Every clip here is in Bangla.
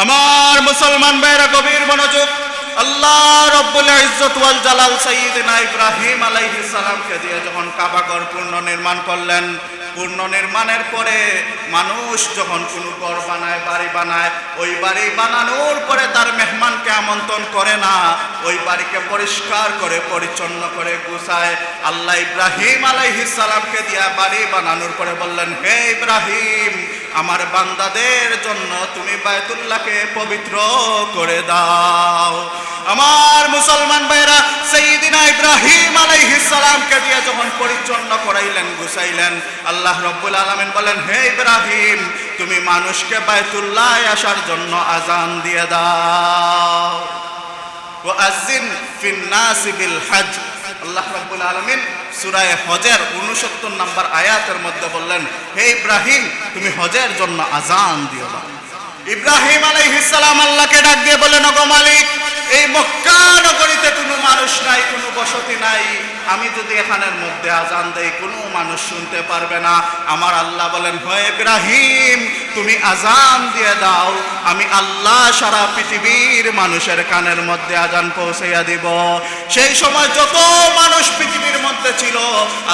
আমার মুসলমান ভাইরা গভীর মনোযোগ। আল্লাহ রব্বুল ইজ্জত ওয়াল জালাল সাইয়্যিদিনা ইব্রাহিম আলাইহিস সালামকে দিয়ে যখন কাবা ঘর পুনর্নির্মাণ করলেন, পুনর্নির্মাণের পরে মানুষ যখন কোনো ঘর বানায়, বাড়ি বানায়, ওই বাড়ি বানানোর পরে তার মেহমানকে আমন্ত্রণ করে না, ওই বাড়িকে পরিষ্কার করে পরিচ্ছন্ন করে গুছায়। আল্লাহ ইব্রাহিম আলাইহিস সালামকে দিয়ে বাড়ি বানানোর পরে বললেন, হে ইব্রাহিম, আমার বান্দাদের জন্য তুমি বায়তুল্লাহকে পবিত্র করে দাও। আমার মুসলমান ভাইরা, সাইয়্যিদিনা ইব্রাহিম আলাইহিস সালামকে দিয়ে যখন পরিচ্ছন্ন করাইলেন, গুছাইলেন, আল্লাহ রব্বুল আলামিন বলেন, হে ইব্রাহিম, তুমি মানুষকে বায়তুল্লাহ আসার জন্য আযান দিয়ে দাও। ওয়াজ্জিন ফিন নাস বিল হজ। আল্লাহ রাব্বুল আলামিন সূরা হজের 69 নম্বর আয়াতের মধ্যে বললেন, হে ইব্রাহিম, তুমি হজের জন্য আযান দিও দাও। ইব্রাহিম আলাইহিস সালাম আল্লাহকে ডাক দিয়ে বলেন, ওগো মালিক, এই মক্কা নগরীতে কোনো মানুষ নাই, কোনো বসতি নাই, আমি যদি এখানের মধ্যে আযান দেই কোনো মানুষ শুনতে পারবে না। আমার আল্লাহ বলেন, হে ইব্রাহিম, তুমি আযান দিয়ে দাও, আমি আল্লাহ সারা পৃথিবীর মানুষের কানের মধ্যে আযান পৌঁছাইয়া দিব। সেই সময় যত মানুষ পৃথিবীর মধ্যে ছিল,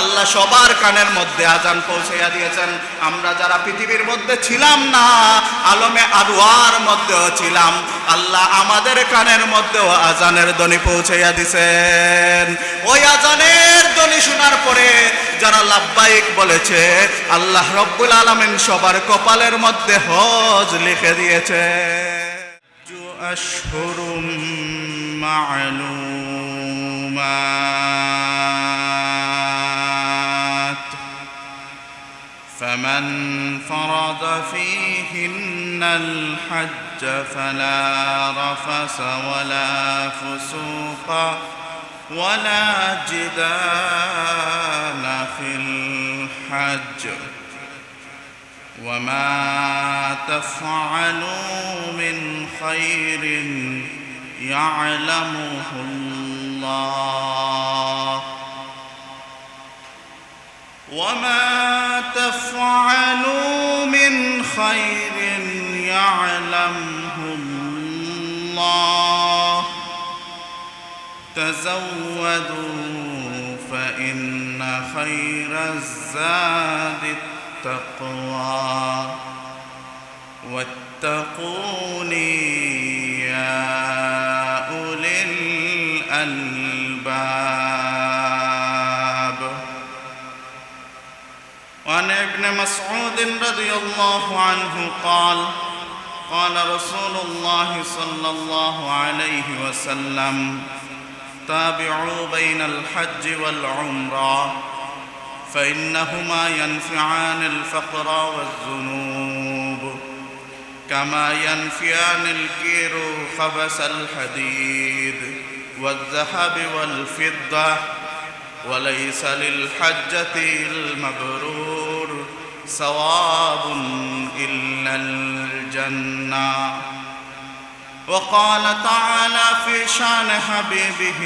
আল্লাহ সবার কানের মধ্যে আযান পৌঁছাইয়া দিয়েছেন। আমরা যারা পৃথিবীর মধ্যে ছিলাম না, আলমে আরওয়ার মধ্যেও ছিলাম, আল্লাহ আমাদের কানের মধ্যেও আযানের ধ্বনি পৌঁছাইয়া দিয়েছেন। ওই আযানের ধ্বনি শোনার পরে যারা লাব্বাইক বলেছে, আল্লাহ রব্বুল আলামিন সবার কপালের মধ্যে হজ লিখে দিয়েছে। আশহুরুম মা'লুমাত فمن فرض فيهن الحج فلا رفث ولا فسوق ولا جدال في الحج وما تفعلوا من خير يعلمه الله وما تفعلوا من خير يعلمه الله تزودوا فإن خير الزاد التقوى واتقوني يا أولي الألباب. وعن ابن مسعود رضي الله عنه قال قال رسول الله صلى الله عليه وسلم تابعوا بين الحج والعمرة فإنهما ينفعان الفقر والذنوب كما ينفيان الكير خبث الحديد والذهب والفضة وليس للحجة المبرور ثواب إلا الجنة. وقال تعالى في شان حبيبه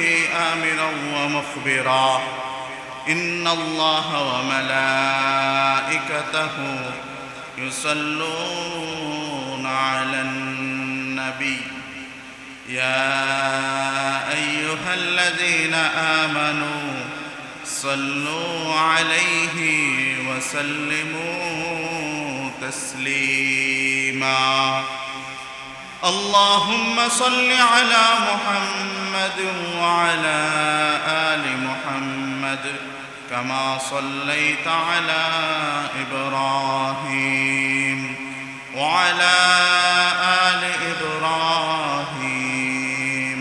آمرا ومخبرا إن الله وملائكته يصلون على النبي يا أيها الذين آمنوا صلوا عليه وسلموا تسليما. اللهم صل على محمد وعلى آل محمد كما صليت على إبراهيم وعلى آل إبراهيم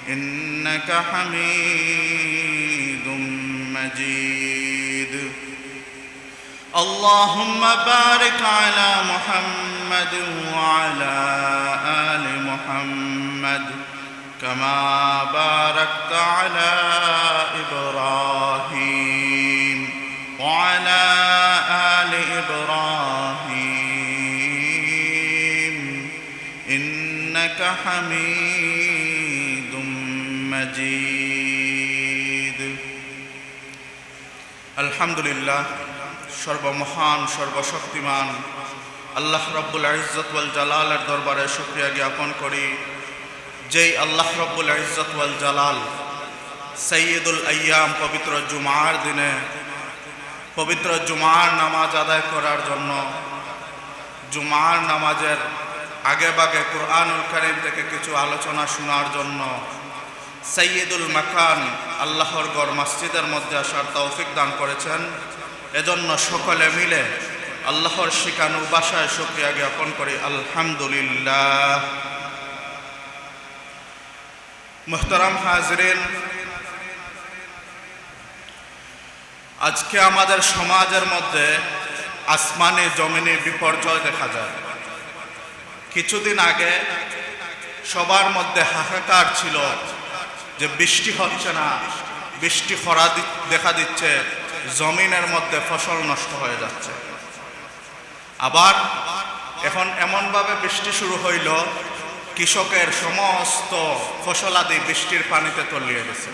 إنك حميد مجيد. اللهم بارك على محمد وعلى آل محمد كما باركت على إبراهيم وعلى آل إبراهيم إنك حميد مجيد. الحمد لله, সর্বমহান সর্বশক্তিমান আল্লাহ রব্বুল ইজ্জত ওয়াল জালালের দরবারে শুকরিয়া জ্ঞাপন করি, যেই আল্লাহ রব্বুল ইজ্জত ওয়াল জালাল সাইয়্যিদুল আইয়াম পবিত্র জুমার দিনে পবিত্র জুমার নামাজ আদায় করার জন্য, জুমার নামাজের আগে বাগে কুরআনুল কারীম থেকে কিছু আলোচনা শোনার জন্য সাইয়্যিদুল মাকান আল্লাহর ঘর মসজিদের মধ্যে আসার তৌফিক দান করেছেন। এজন্য সকলে মিলে আল্লাহর শিখানো ভাষায় শুকরিয়া জ্ঞাপন করি, আলহামদুলিল্লাহ। মুহতারাম হাজরিন, আজকে আমাদের সমাজের মধ্যে আসমানে জমিনে বিপর্যয় দেখা যায়। কিছুদিন আগে সবার মধ্যে হাহাকার ছিল যে বৃষ্টি হচ্ছে না, বৃষ্টি খরা দেখা দিচ্ছে, জমিনের মধ্যে ফসল নষ্ট হয়ে যাচ্ছে। আবার এখন এমনভাবে বৃষ্টি শুরু হইল, কৃষকের সমস্ত ফসলাদি বৃষ্টির পানিতে তলিয়ে গেছে।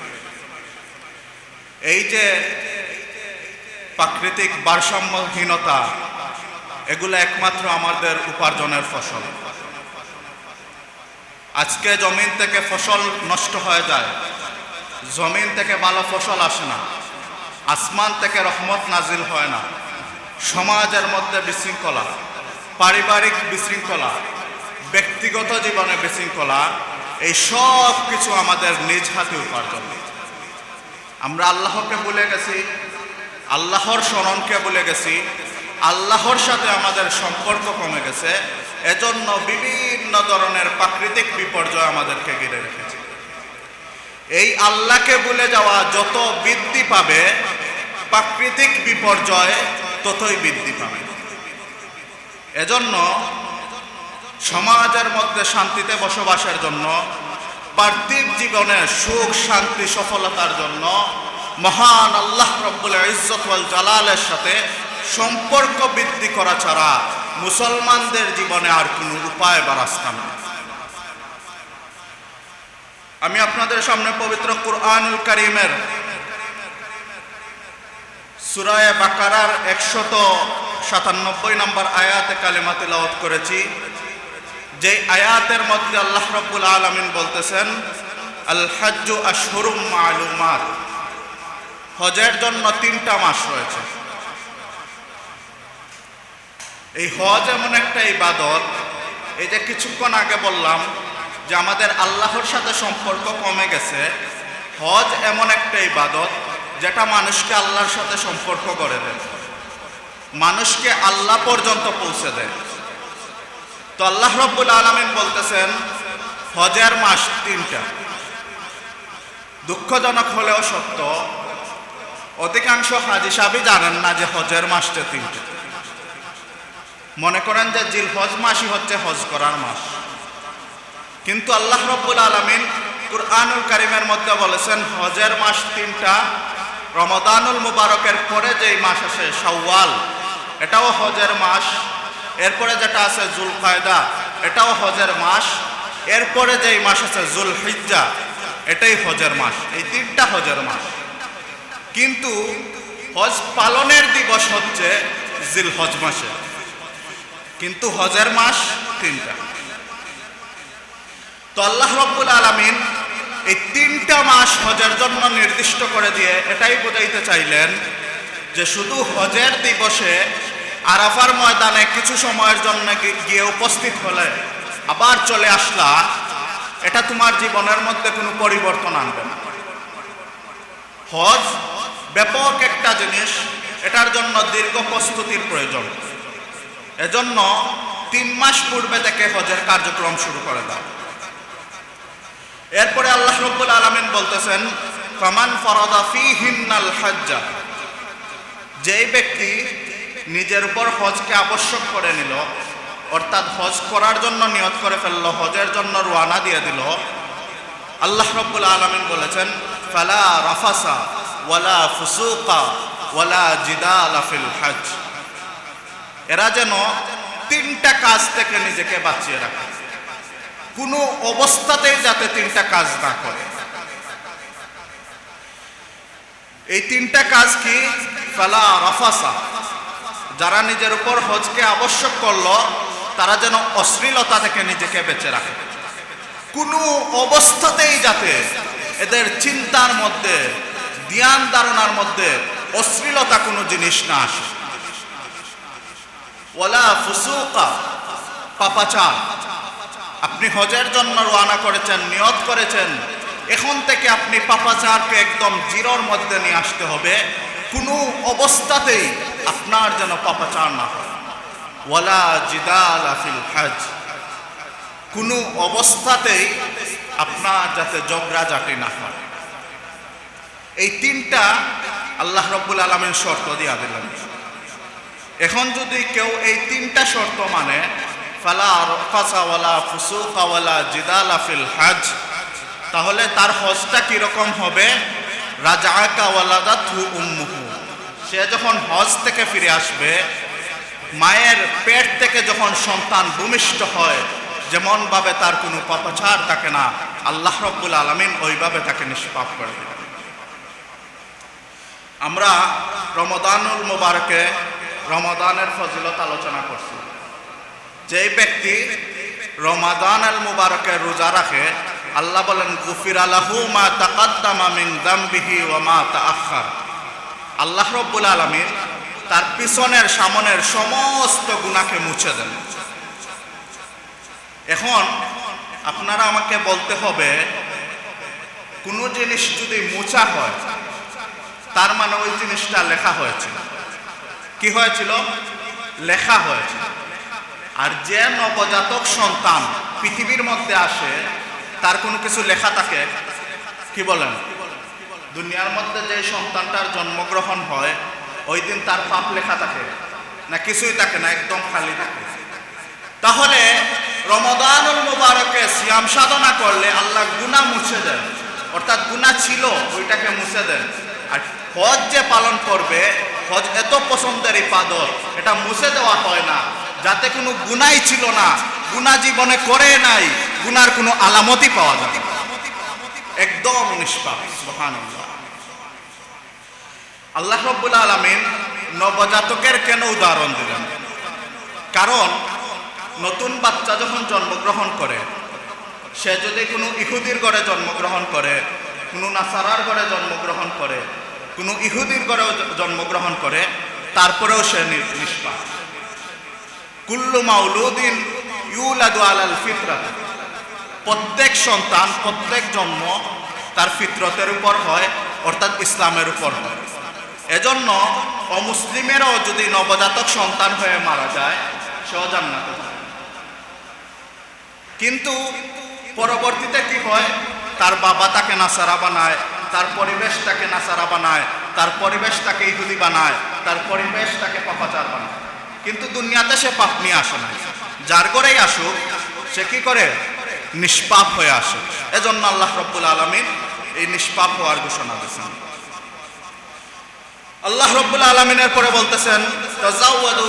এই যে প্রাকৃতিক ভারসাম্যহীনতা, এগুলো একমাত্র আমাদের উপার্জনের ফসল। আজকে জমিন থেকে ফসল নষ্ট হয়ে যায়, জমিন থেকে ভালো ফসল আসে না, আসমান থেকে রহমত নাজিল হয় না, সমাজের মধ্যে বিশৃঙ্খলা, পারিবারিক বিশৃঙ্খলা, ব্যক্তিগত জীবনে বিশৃঙ্খলা, এই সব কিছু আমাদের নিজ হাতে উপার্জন। আমরা আল্লাহকে ভুলে গেছি, আল্লাহর স্মরণকে ভুলে গেছি, আল্লাহর সাথে আমাদের সম্পর্ক কমে গেছে। এজন্য বিভিন্ন ধরনের প্রাকৃতিক বিপর্যয় আমাদেরকে ঘিরে রেখেছে। এই আল্লাহকে ভুলে যাওয়া যত বৃদ্ধি পাবে, প্রাকৃতিক বিপর্যয় ততই বৃদ্ধি পাবে। এজন্য সমাজের মধ্যে শান্তিতে বসবাসের জন্য, পার্থিব জীবনের সুখ শান্তি সফলতার জন্য মহান আল্লাহ রব্বুল ইজ্জত ওয়াল জালালের সাথে সম্পর্ক বৃদ্ধি করা ছাড়া মুসলমানদের জীবনে আর কোনো উপায় বা রাস্তা নেই। আমি আপনাদের সামনে পবিত্র কুরআনুল কারীমের সূরা বাকারার 197 নম্বর আয়াতে কালিমা তিলাওয়াত করেছি। যে আয়াতের মধ্যে আল্লাহ রাব্বুল আলামিন বলতেছেন, আল হজ্জু আশহুরুম মালুমাত, হজের জন্য 3টা মাস রয়েছে। এই হজ এমন একটা ইবাদত, এই যে কিছুক্ষণ আগে বললাম যে আমাদের আল্লাহর সাথে সম্পর্ক কমে গেছে, হজ এমন একটা ইবাদত যেটা মানুষকে আল্লাহর সাথে সম্পর্ক করে দেয়, মানুষকে আল্লাহ পর্যন্ত পৌঁছে দেয়। তো আল্লাহ রাব্বুল আলামিন বলতেছেন হজের মাস 3টা। দুঃখজনক হলেও সত্য, অধিকাংশ হাজী সাহেবই জানেন না যে হজের মাসটা 3টা। মনে করেন যে জিলহজ মাসই হচ্ছে হজ করার মাস, কিন্তু আল্লাহ রাব্বুল আলামিন কুরআনুল কারীমের মধ্যে বলেছেন হজের মাস 3টা। রমাদানুল মুবারকের পরে যেই মাস আসে শাওয়াল, এটাও হজের মাস। এরপরে যেটা আছে জুলকায়দা, এটাও হজের মাস। এরপরে যেই মাস আছে জুলহিজ্জা, এটাই হজের মাস। এই 3টা হজের মাস। কিন্তু হজ পালনের দিবস হচ্ছে জিলহজ মাসে, কিন্তু হজের মাস 3টা। তো আল্লাহ রাব্বুল আলামিন এই 3টা মাস হজের জন্য নির্দিষ্ট করে দিয়ে এটাই বোঝাইতে চাইলেন যে শুধু হজের দিবসে আরাফার ময়দানে কিছু সময়ের জন্য গিয়ে উপস্থিত হলে আবার চলে আসলা, এটা তোমার জীবনের মধ্যে কোনো পরিবর্তন আনবে না। হজ ব্যাপক একটা জিনিস, এটার জন্য দীর্ঘ প্রস্তুতির প্রয়োজন। এজন্য 3 মাস পূর্বে থেকে হজের কার্যক্রম শুরু করে দাও। এরপরে আল্লাহ রাব্বুল আলামিন বলতেছেন ফামান ফারাদা ফীহিন্নাল হজ্জা, যেই ব্যক্তি নিজের উপর হজকে আবশ্যক করে নিল, অর্থাৎ হজ করার জন্য নিয়ত করে ফেললো, হজের জন্য রওনা দিয়ে দিল, আল্লাহ রাব্বুল আলামিন বলেছেন ফালা রাফাসা ওয়ালা ফুসুকা ওয়ালা জিদালা ফিল হজ। এরা যেন 3টা কাজ থেকে নিজেকে বাঁচিয়ে রাখে, কোনো অবস্থাতেই যাতে 3টা কাজ না করে। এই 3টা কাজ কি? ফালা রাফাসা, যারা নিজের উপর হজকে আবশ্যক করলো তারা যেন অশ্লীলতা থেকে নিজেকে বেঁচে রাখে। কোনো অবস্থাতেই যাতে এদের চিন্তার মধ্যে, ধ্যান ধারণার মধ্যে অশ্লীলতা কোনো জিনিস না আসে। ওয়ালা ফুসুকা, পাপাচার। আপনি হজের জন্য রওনা করেছেন, নিয়ত করেছেন, এখন থেকে আপনি পাপাচারকে একদম জিরোর মধ্যে নিয়ে আসতে হবে। কোনো অবস্থাতেই আপনার যেন পাপাচার না হয়। ওয়ালা জিদাল ফিল হজ, কোনো অবস্থাতেই আপনার যাতে ঝগড়াঝাটি না হয়। এই তিনটা আল্লাহ রাব্বুল আলামিন শর্ত দিয়া দিলেন। এখন যদি কেউ এই তিনটা শর্ত মানে, ফালা রাফাসা ওয়ালা ফুসুকা ওয়ালা জিদালা ফিল হজ, তাহলে তার হজটা কিরকম হবে? রাজাকা ওয়ালাদাতহু উম্মুহু, সে যখন হজ থেকে ফিরে আসবে, মায়ের পেট থেকে যখন সন্তান ভূমিষ্ঠ হয়, যেমন ভাবে তার কোনো পাপাচার থাকে না, আল্লাহ রাব্বুল আলামিন ওইভাবে তাকে নিষ্পাপ করে দেবেন। আমরা রমাদানুল মুবারকে রমাদানের ফজিলত আলোচনা করছি। যেই ব্যক্তি রমাদান আল মুবারকের রোজা রাখে, আল্লাহ বলেন গুফিরা লাহু মা তাকাদ্দামা মিন যামবিহি ওয়া মা তাআখার। আল্লাহ রাব্বুল আলামিন তার পিছনের সামনের সমস্ত গুনাহকে মুছে দেন। এখন আপনারা আমাকে বলতে হবে, কোনো জিনিস যদি মুছা হয় তার মানে ওই জিনিসটা লেখা হয়েছিল। কি হয়েছিল? লেখা হয়েছিল। আর যে নবজাতক সন্তান পৃথিবীর মধ্যে আসে, তার কোনো কিছু লেখা থাকে? কি বলেন? দুনিয়ার মধ্যে যে সন্তানটার জন্মগ্রহণ হয়, ওই দিন তার পাপ লেখা থাকে না? কিছুই থাকে না, একদম খালি থাকে। তাহলে রমাদানুল মুবারকে সিয়াম সাধনা করলে আল্লাহ গুনাহ মুছে দেন, অর্থাৎ গুনাহ ছিল ওইটাকে মুছে দেন। আর হজ যে পালন করবে, হজ এত পছন্দের ইবাদত, এটা মুছে দেওয়া হয় না। যাতে কোনো গুনাহই ছিল না, গুনাহ জীবনে করে নাই, গুনার কোনো আলামতই পাওয়া যাবে না, একদম নিষ্পাপ। সুবহানাল্লাহ। আল্লাহ রাব্বুল আলামিন নবজাতকের কেন উদাহরণ দিলেন? কারণ নতুন বাচ্চা যখন জন্মগ্রহণ করে, সে যদি কোনো ইহুদির ঘরে জন্মগ্রহণ করে, কোনো নাসারার ঘরে জন্মগ্রহণ করে, কোনো ইহুদির ঘরেও জন্মগ্রহণ করে, তারপরেও সে নিষ্পাপ। কুল্লু মাউলুদিন ইউলাদু আলাল ফিতরাত, প্রত্যেক সন্তান, প্রত্যেক জন্ম তার ফিতরতের উপর হয়, অর্থাৎ ইসলামের উপর হয়। এজন্য অমুসলিমেরও যদি নবজাতক সন্তান হয়ে মারা যায়, সেও জান্নাতে যায়। কিন্তু পরবর্তীতে কি হয়? তার বাবা তাকে নাসারা বানায়, তার পরিবেশ তাকে নাসারা বানায়, তার পরিবেশ তাকে ইহুদি বানায়, তার পরিবেশ তাকে পাপাচার বানায়। কিন্তু দুনিয়াতে সে পাপ নিয়ে আসে না। যার ঘরেই আসুক, সে কি করে? নিষ্পাপ হয়ে আসে। এজন্য আল্লাহ রাব্বুল আলামিন এই নিষ্পাপ হওয়ার ঘোষণা দিয়েছেন। আল্লাহ রাব্বুল আলামিনের পরে বলতেছেন, তাজাওয়াদু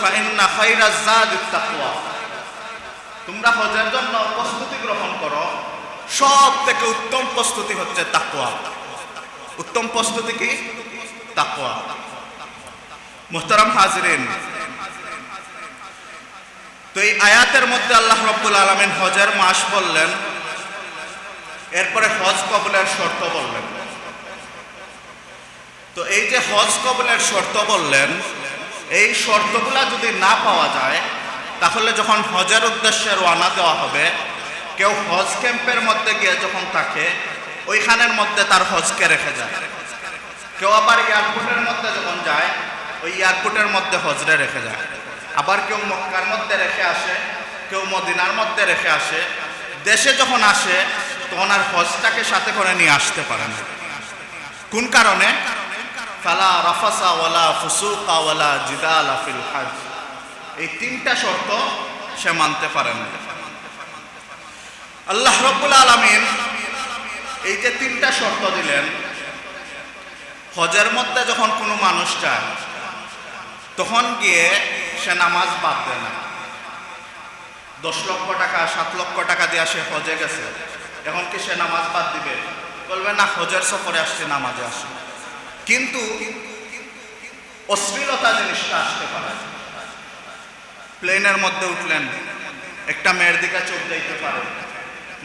ফা ইন্না খায়রাজ যাদিত তাকওয়া। তোমরা হজের জন্য প্রস্তুতি গ্রহণ করো, সব থেকে উত্তম প্রস্তুতি হচ্ছে তাকওয়া। উত্তম প্রস্তুতি কি? তাকওয়া। মুহতারাম হাজিরিন, তো এই আয়াতের মধ্যে আল্লাহ রাব্বুল আলামিন হজের মাস বললেন, এরপরে হজ কবুলের শর্ত বললেন। তো এই যে হজ কবুলের শর্ত বললেন, এই শর্তগুলা যদি না পাওয়া যায়, তাহলে যখন হজের উদ্দেশ্যে রওনা দেওয়া হবে, কেউ হজ ক্যাম্পের মধ্যে গিয়ে যখন থাকে, ওইখানের মধ্যে তার হজকে রেখে যায়। কেউ আবার এয়ারপোর্টের মধ্যে যখন যায়, ওই এয়ারপোর্টের মধ্যে হজরে রেখে যায়। আবার কেউ মক্কার মধ্যে রেখে আসে, কেউ মদিনার মধ্যে রেখে আসে। দেশে যখন আসে, তখন আর হজটাকে সাথে করে নিয়ে আসতে পারে না। কোন কারণে? ফালা রাফাসা ওয়ালা ফুসুকা ওয়ালা জিদালা ফিল হজ। এই তিনটা শর্ত সে মানতে পারে না। আল্লাহ রাব্বুল আলামিন এই যে তিনটা শর্ত দিলেন, হজের মধ্যে যখন কোনো মানুষ যায়, তখন গিয়ে সে নামাজ বাদ দেয় না। 10 লক্ষ টাকা 7 লক্ষ টাকা দিয়ে সে হজে গেছে, এখন কি সে নামাজ বাদ দিবে? বলবে না, হজের সফরে আসছে, নামাজে আসে। কিন্তু অশ্লীলতা জিনিসটা আসতে পারে। প্লেনের মধ্যে উঠলেন, একটা মেয়ের দিকে চোখ দিতে পারে,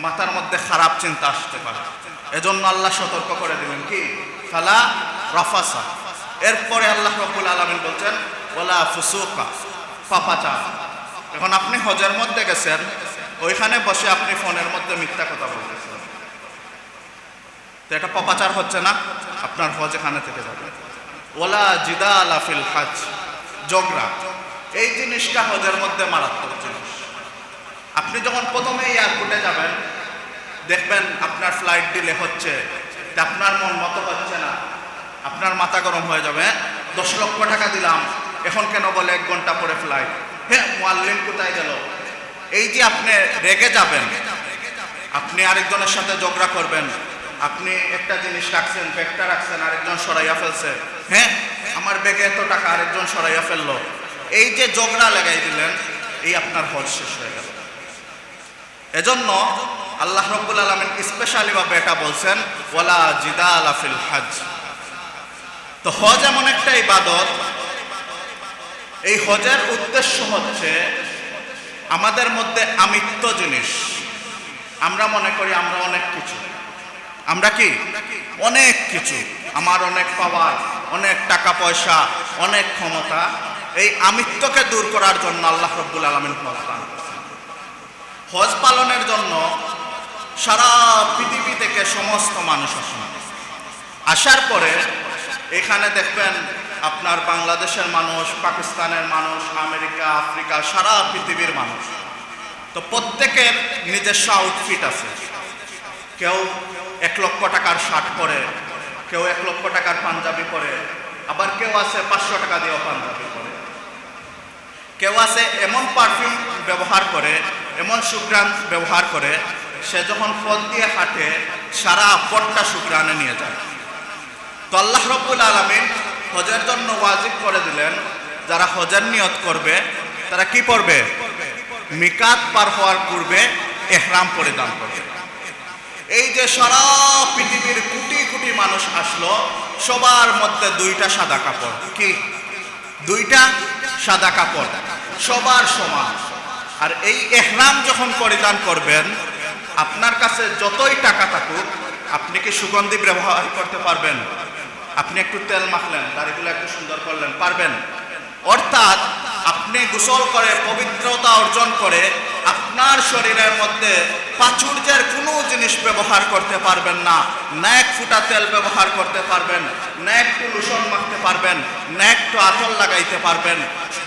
মাথার মধ্যে খারাপ চিন্তা আসতে পারে। এজন্য আল্লাহ সতর্ক করে দিলেন কি, ফালা রাফাসা। এরপরে আল্লাহ রাব্বুল আলামিন বলছেন ওয়ালা ফুসুকা, পাপাচার। এখন আপনি হজের মধ্যে গেছেন, ওইখানে বসে আপনি ফোনের মধ্যে মিথ্যা কথা বলতেছেন, তো এটা পাপাচার হচ্ছে না? আপনার হজ এখানে থেকে যাবে। ওয়ালা জিদালা ফিল হজ, ঝগড়া, এই জিনিসটা হজের মধ্যে মারাত্মক জিনিস। আপনি যখন প্রথমে এয়ারপোর্টে যাবেন, দেখবেন আপনার ফ্লাইট ডিলে হচ্ছে, আপনার মন মতো হচ্ছে না, আপনার মাথা গরম হয়ে যাবে। 10 লক্ষ টাকা দিলাম, এখন কেন বলে 1 ঘন্টা পরে ফ্লাইট, হ্যাঁ মুয়াল্লিম কোথায় গেল? এই যে আপনি রেগে যাবেন, আপনি আরেকজনের সাথে ঝগড়া করবেন, আপনি একটা জিনিস রাখছেন, ব্যাগটা রাখছেন, আরেকজন সরাইয়া ফেলছে, হ্যাঁ আমার ব্যাগে এত টাকা, আরেকজন সরাইয়া ফেললো, এই যে ঝগড়া লাগাই দিলেন, এই আপনার হজ শেষ হয়ে গেল। এজন্য আল্লাহ রাব্বুল আলামিন স্পেশালি ভাবে এটা বলছেন ওয়ালা জিদালা ফিল হজ। তো হজ এমন একটা ইবাদত, এই হজের উদ্দেশ্য হচ্ছে আমাদের মধ্যে আমিত্ব জিনিস। আমরা মনে করি আমরা অনেক কিছু, আমরা কি অনেক কিছু, আমার অনেক পাওয়ার, অনেক টাকা পয়সা, অনেক ক্ষমতা। এই আমিত্বকে দূর করার জন্য আল্লাহ রাব্বুল আলামিন হজ পালনের জন্য সারা পৃথিবী থেকে সমস্ত মানুষ আসেন। আসার পরে এখানে দেখবেন আপনার বাংলাদেশের মানুষ, পাকিস্তানের মানুষ, আমেরিকা, আফ্রিকা, সারা পৃথিবীর মানুষ। তো প্রত্যেকের নিজস্ব আউটফিট আছে। কেউ 1 লক্ষ টাকার শার্ট পরে, কেউ 1 লক্ষ টাকার পাঞ্জাবি পরে, আবার কেউ আছে 500 টাকা দিয়েও পাঞ্জাবি পরে। কেউ আছে এমন পারফিউম ব্যবহার করে, এমন সুঘ্রাণ ব্যবহার করে, সে যখন পথ দিয়ে হাঁটে সারা পথটা সুঘ্রাণে নিয়ে যায়। তো আল্লাহ রাব্বুল আলামিন হজের জন্য ওয়াজিব করে দিলেন, যারা হজের নিয়ত করবে তারা কি পরবে? মিকাত পার হওয়ার পূর্বে ইহরাম পরিধান করবে। এই যে সারা পৃথিবীর কোটি কোটি মানুষ আসলো, সবার মধ্যে 2টা সাদা কাপড়। কি 2টা সাদা কাপড়, সবার সমান। আর এই ইহরাম যখন পরিধান করবেন, আপনার কাছে যতই টাকা থাকুক, আপনি কি সুগন্ধি ব্যবহার করতে পারবেন? আপনি একটু তেল মাখলেন, দাড়িগুলো একটু সুন্দর করলেন, পারবেন? অর্থাৎ আপনি গোসল করে পবিত্রতা অর্জন করে আপনার শরীরের মধ্যে প্রাচুর্যের কোনো জিনিস ব্যবহার করতে পারবেন না। না 1 ফুটা তেল ব্যবহার করতে পারবেন, না একটু লোশন মাখতে পারবেন, না একটু আতর লাগাইতে পারবেন।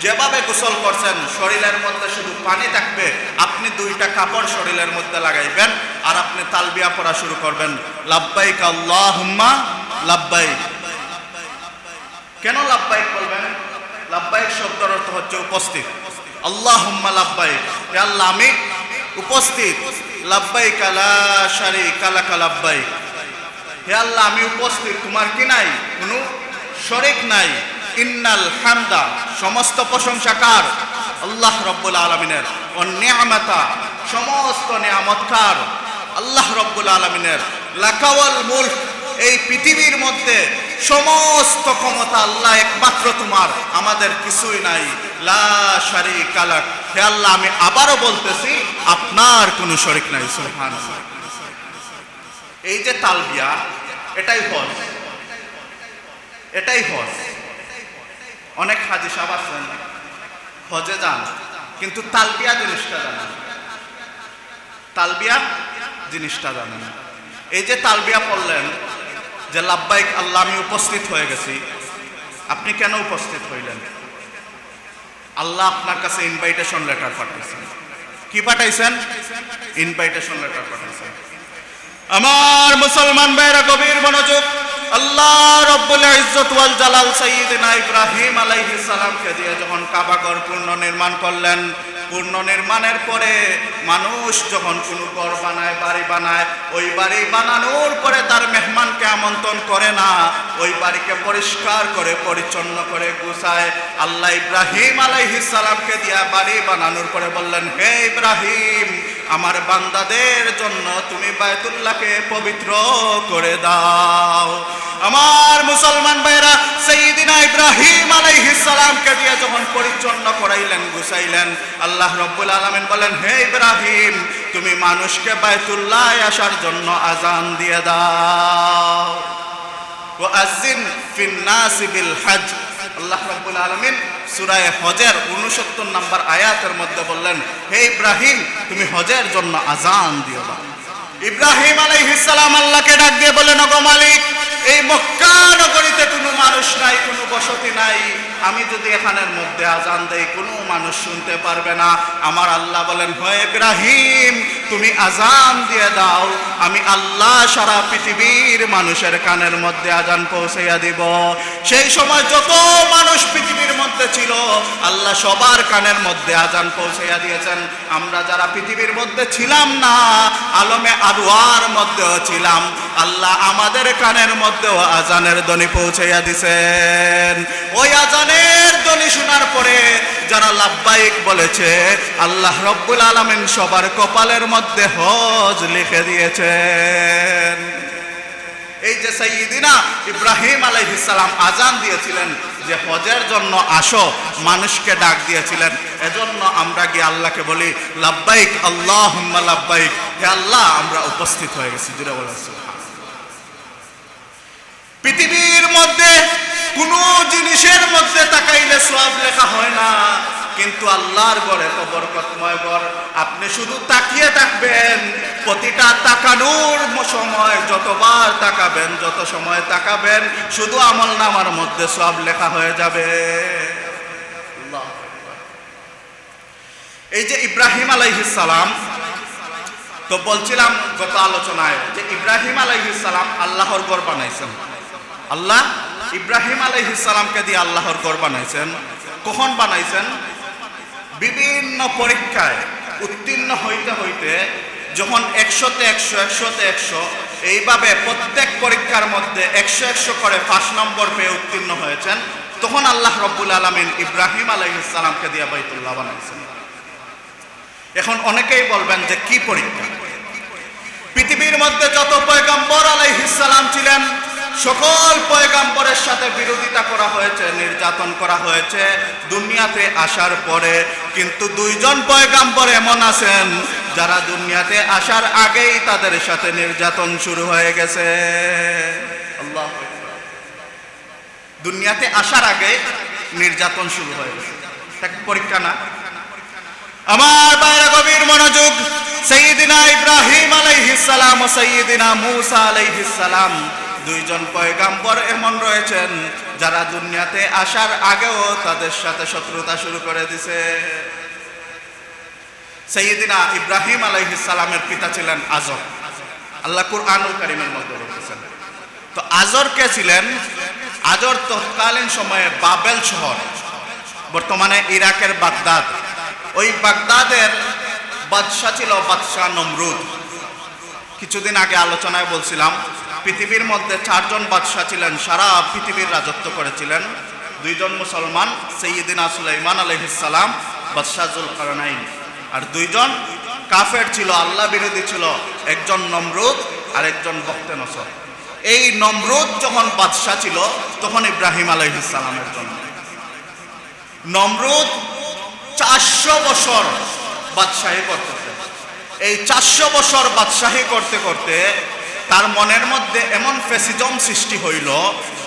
যেভাবে গোসল করছেন শরীরের মধ্যে শুধু পানি থাকবে, আপনি 2টা কাপড় শরীরের মধ্যে লাগাইবেন আর আপনি তালবিয়া পড়া শুরু করবেন, লাব্বাইক আল্লাহুম্মা লাব্বাইক। কেন লাব্বাইক বলবেন? লাব্বাইক শব্দের অর্থ হচ্ছে উপস্থিত। আল্লাহুম্মা লাব্বাইক, হে আল্লাহ আমি উপস্থিত। লাব্বাইক লা শারীকা লাক লাব্বাইক, হে আল্লাহ আমি উপস্থিত, তোমার কি নাই? কোনো শরীক নাই। ইন্নাল হামদা, সমস্ত প্রশংসা কার? আল্লাহ রাব্বুল আলামিনের। ও নিয়ামাতা, সমস্ত নিয়ামতকার আল্লাহ রাব্বুল আলামিনের। লাকাওয়াল মুলক, এই পৃথিবীর মধ্যে সমস্ত ক্ষমতা আল্লাহ একমাত্র তোমার, আমাদের কিছুই নাই। লা শারীকা লাক, হে আল্লাহ আমি আবারও বলতেছি আপনার কোনো শরীক নাই। সুবহানাল্লাহ। এই যে তালবিয়া, এটাই হজ, এটাই হজ। অনেক হাজী সাহেব আছেন হজে যান, কিন্তু তালবিয়া জিনিসটা জানেন, তালবিয়া জিনিসটা জানেন। এই যে তালবিয়া পড়লেন যে লাব্বাইক আল্লাহ আমি উপস্থিত হয়ে গেছি, আপনি কেন উপস্থিত হইলেন? আল্লাহ আপনার কাছে ইনভাইটেশন লেটার পাঠাইছেন। কি পাঠাইছেন? ইনভাইটেশন লেটার পাঠাইছেন। আমার মুসলমান ভাইরা গভীর মনোযোগ। আল্লাহ রাব্বুল ইজ্জত ওয়াল জালাল সাইয়্যিদিনা ইব্রাহিম আলাইহিস সালামকে দিয়ে যখন কাবা ঘর পুনর্নির্মাণ করলেন, পুনর্নির্মাণের পরে মানুষ যখন কোনো ঘর বানায়, বাড়ি বানায়, ওই বাড়ি বানানোর পরে তার মেহমানকে আমন্ত্রণ করে না, ওই বাড়িকে পরিষ্কার করে পরিচ্ছন্ন করে গুছায়। আল্লাহ ইব্রাহিম আলাইহিস সালামকে দিয়া বাড়ি বানানোর পরে বললেন, হে ইব্রাহিম আমার বান্দাদের জন্য তুমি বায়তুল্লাহকে পবিত্র করে দাও। আমার মুসলমান ভাইরা, সাইয়্যিদিনা ইব্রাহিম আলাইহিস সালামকে দিয়ে যখন পরিচ্ছন্ন করাইলেন, গুছাইলেন, আল্লাহ রাব্বুল আলামিন বলেন, হে ইব্রাহিম, তুমি মানুষকে বায়তুল্লাহ আসার জন্য আযান দিয়ে দাও। ওয়াজ্জিন ফিন নাস বিল হজ। আল্লাহ রাব্বুল আলামিন সূরা হজের 69 নম্বর আয়াতের মধ্যে বললেন, হে ইব্রাহিম, তুমি হজের জন্য আযান দিও। ইব্রাহিম আলাইহিস সালাম আল্লাহকে ডাক দিয়ে বলেন, ওগো মালিক, এই মক্কা নগরীতে কোনো মানুষ নাই, কোনো বসতি নাই, আমি যদি এখানের মধ্যে আযান দেই কোনো মানুষ শুনতে পারবে না। আমার আল্লাহ বলেন, হে ইব্রাহিম, তুমি আযান দিয়ে দাও, আমি আল্লাহ সারা পৃথিবীর মানুষের কানের মধ্যে আযান পৌঁছাইয়া দিব। সেই সময় যত মানুষ পৃথিবীর মধ্যে ছিল, আল্লাহ সবার কানের মধ্যে আযান পৌঁছাইয়া দিয়েছেন। আমরা যারা পৃথিবীর মধ্যে ছিলাম না, আলমে আরওয়ার মধ্যেও ছিলাম, আল্লাহ আমাদের কানের মধ্যেও আযানের ধ্বনি পৌঁছাইয়া দিয়েছেন। ওই আযানের ধ্বনি শোনার পরে যারা লাব্বাইক বলেছে, আল্লাহ রব্বুল আলামিন সবার কপালের মধ্যে হজ লিখে দিয়েছেন। এই যে সাইয়্যিদিনা ইব্রাহিম আলাইহিস সালাম আযান দিয়েছিলেন যে হজের জন্য আসো, মানুষকে ডাক দিয়েছিলেন, এজন্য আমরা গিয়ে আল্লাহকে বলি, লাব্বাইক আল্লাহুম্মা লাব্বাইক, হে আল্লাহ, আমরা উপস্থিত হয়ে গেছি। জুড়ে বলেন সুবহানাল্লাহ। পৃথিবীর মধ্যে কোনো জিনিসের মধ্যে তাকাইলে সওয়াব লেখা হয় না, কিন্তু আল্লাহর ঘরে তো বরকতময় ঘর। আপনি শুধু তাকিয়ে থাকবেন, প্রতিটা তাকানোর সময় যতবার তাকাবেন, যত সময় তাকাবেন, শুধু আমলনামার মধ্যে সওয়াব লেখা হয়ে যাবে। এই যে ইব্রাহিম আলাইহিস সালাম, তো বলছিলাম গত আলোচনায় যে ইব্রাহিম আলাইহিস সালাম আল্লাহর ঘর বানাইছেন। আল্লাহ ইব্রাহিম আলাইহিস সালামকে দিয়ে আল্লাহর ঘর বানাইছেন। কখন বানাইছেন? বিভিন্ন পরীক্ষায় উত্তীর্ণ হইতে হইতে যখন 100তে 100 100তে 100 এইভাবে প্রত্যেক পরীক্ষার মধ্যে 100 করে 5 নম্বর পেয়ে উত্তীর্ণ হয়েছেন, তখন আল্লাহ রব্বুল আলামিন ইব্রাহিম আলাইহিস সালামকে দিয়ে বাইতুল্লাহ বানাইছেন। এখন অনেকেই বলবেন যে কি পরীক্ষা? পৃথিবীর মধ্যে যত পয়গম্বর আলাইহিস সালাম ছিলেন, সকল পয়গম্বরের সাথে বিরোধিতা করা হয়েছে, নির্যাতন করা হয়েছে দুনিয়াতে আসার পরে। কিন্তু দুইজন পয়গম্বর এমন আছেন যারা দুনিয়াতে আসার আগেই তাদের সাথে নির্যাতন শুরু হয়ে গেছে। আল্লাহ, দুনিয়াতে আসার আগে নির্যাতন শুরু হয়ে গেছে। পরীক্ষা না? আমার ভাইরা গভীর মনোযোগ। সাইয়্যিদিনা ইব্রাহিম আলাইহিস সালাম ও সাইয়্যিদিনা মূসা আলাইহিস সালাম, দুইজন পয়গম্বর এমন রয়েছেন যারা দুনিয়াতে আসার আগেও তাদের সাথে শত্রুতা শুরু করে দিছে। সাইয়্যিদিনা ইব্রাহিম আলাইহিস সালামের পিতা ছিলেন আজর। আল্লাহ কুরআনুল কারীমের মধ্যে বলেছেন। তো আজর কে ছিলেন? আজর তৎকালীন সময়ে বাবেল শহর, বর্তমানে ইরাকের বাগদাদ, ওই বাগদাদের বাদশা ছিল বাদশা নমরুদ। কিছুদিন আগে আলোচনায় বলছিলাম পৃথিবীর মধ্যে 4 জন বাদশা ছিলেন, সারা পৃথিবীর রাজত্ব করেছিলেন। 2 জন মুসলমান, সাইয়্যিদিনা সুলাইমান আলাইহিস সালাম, বাদশা যুলকারনাইন। আর 2 জন কাফের ছিল, আল্লাহ বিরোধী ছিল, একজন নমরুদ আর একজন বখতেনসর। এই নমরুদ যখন বাদশা ছিল তখন ইব্রাহিম আলাইহিস সালামের জন্ম। নমরুদ 400 বছর বাদশাহী করতেছে। এই 400 বছর বাদশাহী করতে করতে তার মনের মধ্যে এমন ফ্যাসিজম সৃষ্টি হইল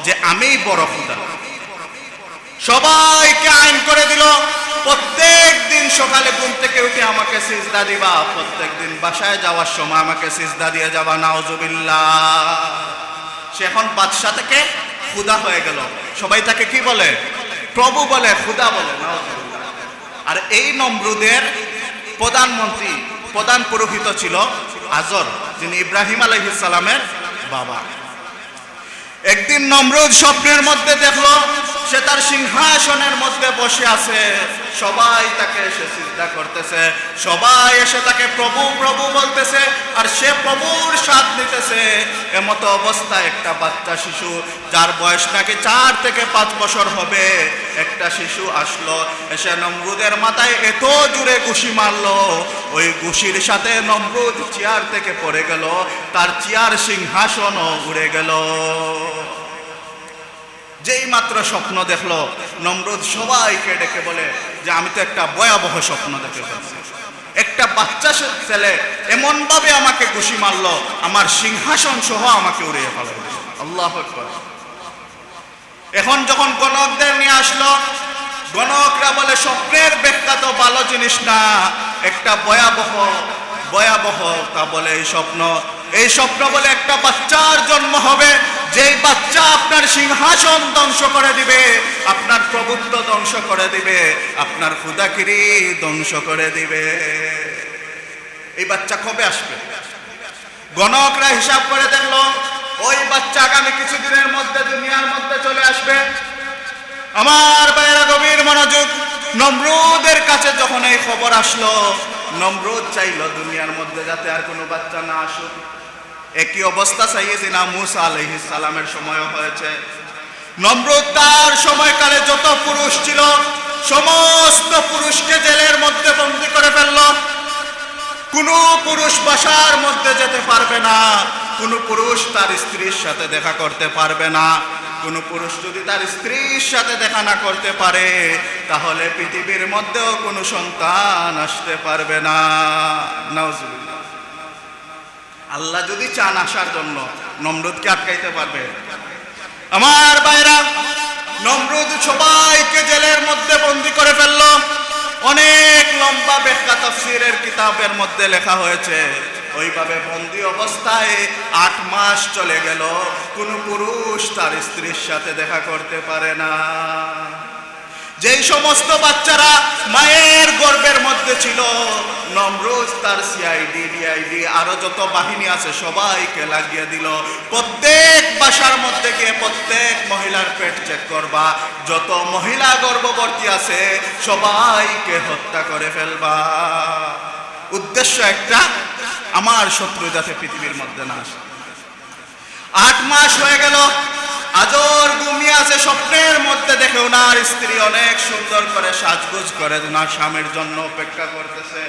যে আমি বড় খোদা। সবাইকে আইন করে দিল, প্রত্যেক দিন সকালে ঘুম থেকে উঠে আমাকে সিজদা দিবা, প্রত্যেক দিন বাসায় যাওয়ার সময় আমাকে সিজদা দিয়ে যাবা। নাউজুবিল্লাহ। সে এখন বাদশা থেকে খোদা হয়ে গেল। সবাই তাকে কি বলে? প্রভু বলে, খোদা বলে। নাউজুবিল্লাহ। আর এই নমরুদের প্রধানমন্ত্রী, প্রধান পুরোহিত ছিল আজর, যিনি ইব্রাহিম আলাইহিস সালামের বাবা। একদিন নমরুদ স্বপ্নের মধ্যে দেখলো সে তার সিংহাসনের মধ্যে বসে আছে, সবাই তাকে এসে সিজদা করতেছে, সবাই এসে তাকে প্রভু প্রভু বলতেছে, আর সে প্রভুর স্বাদ নিতেছে। এমতো অবস্থায় একটা বাচ্চা শিশু, যার বয়স নাকি 4 থেকে 5 বছর হবে, একটা শিশু আসলো, এসে নমরুদের মাথায় এত জোরে ঘুষি মারলো, ওই ঘুষির সাথে নমরুদ চেয়ার থেকে পড়ে গেল, তার চেয়ার সিংহাসনও উড়ে গেল। যেই মাত্র স্বপ্ন দেখলো, নমরুদ সবাইকে ডেকে বলে যে আমি তো একটা ভয়াবহ স্বপ্ন দেখে ফেলছি, একটা বাচ্চা ছেলে এমন ভাবে আমাকে ঘুষি মারলো, আমার সিংহাসন সহ আমাকে উড়িয়ে ফেলে। আল্লাহু আকবার। এখন যখন গণকদের নিয়ে আসলো, গণকরা বলে স্বপ্নের ব্যাখ্যা তো ভালো জিনিস না, একটা ভয়াবহ তা বলে এই স্বপ্ন বলে একটা বাচ্চার জন্ম হবে, যেই বাচ্চা আপনার সিংহাসন ধ্বংস করে দিবে, আপনার প্রভুত্ব ধ্বংস করে দিবে, আপনার খুদাগিরি ধ্বংস করে দিবে। এই বাচ্চা কবে আসবে? গণকরা হিসাব করে দেখলো ওই বাচ্চা আগামী কিছুদিনের মধ্যে দুনিয়ার মধ্যে চলে আসবে। আমার ভাইয়েরা গভীর মনোযোগ, নমরুদের কাছে যখন এই খবর আসলো, নমরুদ চাইল দুনিয়ার মধ্যে যাতে আর কোনো বাচ্চা না আসুক। একই অবস্থা সাইয়েদিনা মূসা আলাইহিস সালামের সময়ও হয়েছে। নমরুদ তার সময়কালে যত পুরুষ ছিল সমস্ত পুরুষকে জেলের মধ্যে বন্দী করে ফেলল। কোন পুরুষ বাসার মধ্যে যেতে পারবে না, কোন পুরুষ তার স্ত্রীর সাথে দেখা করতে পারবে না। কোন পুরুষ যদি তার স্ত্রীর সাথে দেখা না করতে পারে, তাহলে পৃথিবীর মধ্যেও কোনো সন্তান আসতে পারবে না। নাউজুবিল্লাহ। আল্লাহ যদি চান আসার জন্য, নমরুদকে আটকাইতে পারবে? আমার ভাইরা, নমরুদ সবাইকে জেলের মধ্যে বন্দী করে ফেলল। অনেক লম্বা ব্যাখ্যা তাফসীরের কিতাবের মধ্যে লেখা হয়েছে, ওইভাবে বন্দী অবস্থায় 8 মাস চলে গেল, কোন পুরুষ তার স্ত্রীর সাথে দেখা করতে পারে না। যেই সমস্ত বাচ্চারা মায়ের গর্ভের মধ্যে ছিল, নমরুদ তার সিআইডি ডিআইডি আরো যত বাহিনী আছে সবাইকে লাগিয়ে দিল। প্রত্যেক বাসার মধ্যে গিয়ে প্রত্যেক মহিলার পেট চেক করবা, যত মহিলা গর্ভবতী আছে সবাইকে হত্যা করে ফেলবা। উদ্দেশ্য একটা, আমার শত্রু যাতে পৃথিবীর মধ্যে না আসে। 8 মাস হয়ে গেল, আজর ঘুমিয়ে আছে, স্বপ্নের মধ্যে দেখে ওনার স্ত্রী অনেক সুন্দর করে সাজগোজ করে ওনার স্বামীর জন্য অপেক্ষা করতেছে।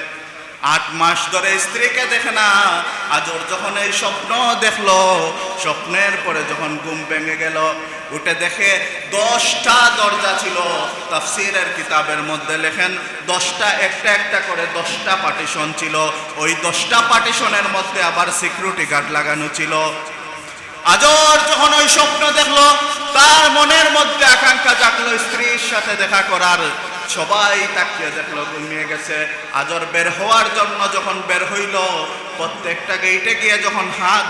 8 মাস ধরে স্ত্রীকে দেখে না। আজর যখন এই স্বপ্ন দেখলো, স্বপ্নের পরে যখন ঘুম ভেঙে গেল, উঠে দেখে 10টা দরজা ছিল। তাফসীরের কিতাবের মধ্যে লেখেন 10টা একটা একটা করে 10টা পার্টিশন ছিল। ওই 10টা পার্টিশনের মধ্যে আবার সিকিউরিটি গার্ড লাগানো ছিল। আজর যখন ওই স্বপ্ন দেখলো, তার মনের মধ্যে আকাঙ্ক্ষা জাগলো স্ত্রীর সাথে দেখা করার। সবাই তাকিয়ে দেখলো ঘুমিয়ে গেছে। আজর বের হওয়ার জন্য যখন বের হইল, প্রত্যেকটা গেটে গিয়ে যখন হাত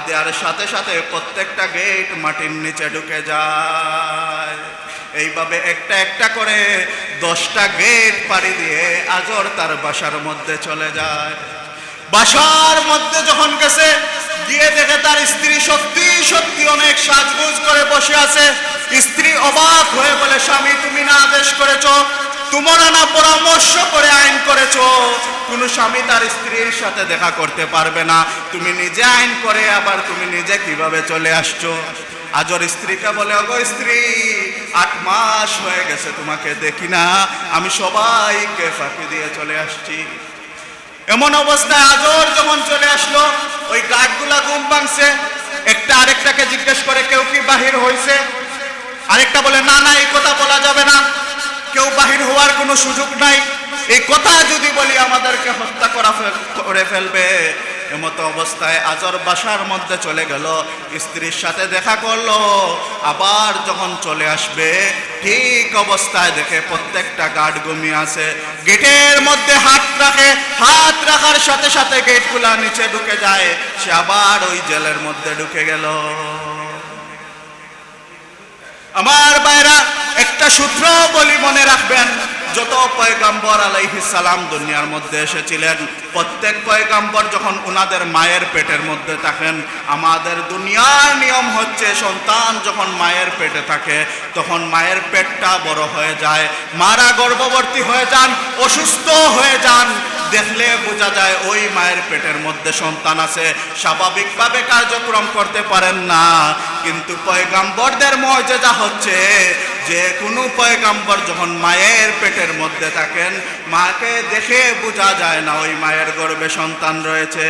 দেওয়ার সাথে সাথে প্রত্যেকটা গেট মাটির নিচে ঢুকে যায়। এইভাবে একটা একটা করে 10টা গেট পাড়ি দিয়ে আজর তার বাসার মধ্যে চলে যায়। বাসার মধ্যে যখন গেছে, গিয়ে দেখে তার স্ত্রী সত্যি সত্যি অনেক সাজগোজ করে বসে আছে। স্ত্রী অবাক হয়ে বলে, স্বামী তুমি না আদেশ করেছো, তোমরা না পরামর্শ করে আইন করেছো কোন স্বামী তার স্ত্রীর সাথে দেখা করতে পারবে না, তুমি নিজে আইন করে আবার তুমি নিজে কিভাবে চলে আসছো? আজর স্ত্রীকে বলে, ওগো স্ত্রী, 8 মাস হয়ে গেছে তোমাকে দেখি না, আমি সবাইকে ফাঁকি দিয়ে চলে আসছি। এমন অবস্থায় আজর যখন চলে আসলো, ওই গার্ডগুলা ঘুম ভাঙছে। একটা আরেকটাকে জিজ্ঞেস করে, কেউ কি বাহির হয়েছে? আরেকটা বলে, না না, এই কথা বলা যাবে না, কেউ বাহির হওয়ার কোনো সুযোগ নাই, এই কথা যদি বলি আমাদেরকে হত্যা করে ফেলবে। এমতো অবস্থায় আজর বাসার মধ্যে চলে গেল, স্ত্রীর সাথে দেখা করলো। আবার যখন চলে আসবে, ঠিক অবস্থায় দেখে প্রত্যেকটা গার্ড ঘুমিয়ে আছে। গেটের মধ্যে হাত রাখে, হাত রাখার সাথে সাথে গেটগুলা নিচে ঢুকে যায়। সে আবার ওই জেলের মধ্যে ঢুকে গেল। আমার ভাইরা, একটা সূত্র বলি মনে রাখবেন, যত পয়গম্বর আলাইহিস সালাম দুনিয়ার মধ্যে এসেছিলেন, প্রত্যেক পয়গম্বর যখন ওনাদের মায়ের পেটের মধ্যে থাকেন, আমাদের দুনিয়ার নিয়ম হচ্ছে সন্তান যখন মায়ের পেটে থাকে তখন মায়ের পেটটা বড় হয়ে যায়, মারা গর্ভবতী হয়ে যান, অসুস্থ হয়ে যান, দেখলে বোঝা যায় ওই মায়ের পেটের মধ্যে সন্তান আছে, স্বাভাবিকভাবে কার্যক্রম করতে পারেন না। কিন্তু পয়গম্বরদের মুজিজা হচ্ছে যে কোনো পয়গাম্বর যখন মায়ের পেটের মধ্যে থাকেন, মাকে দেখে বোঝা যায় না ওই মায়ের গর্ভে সন্তান রয়েছে।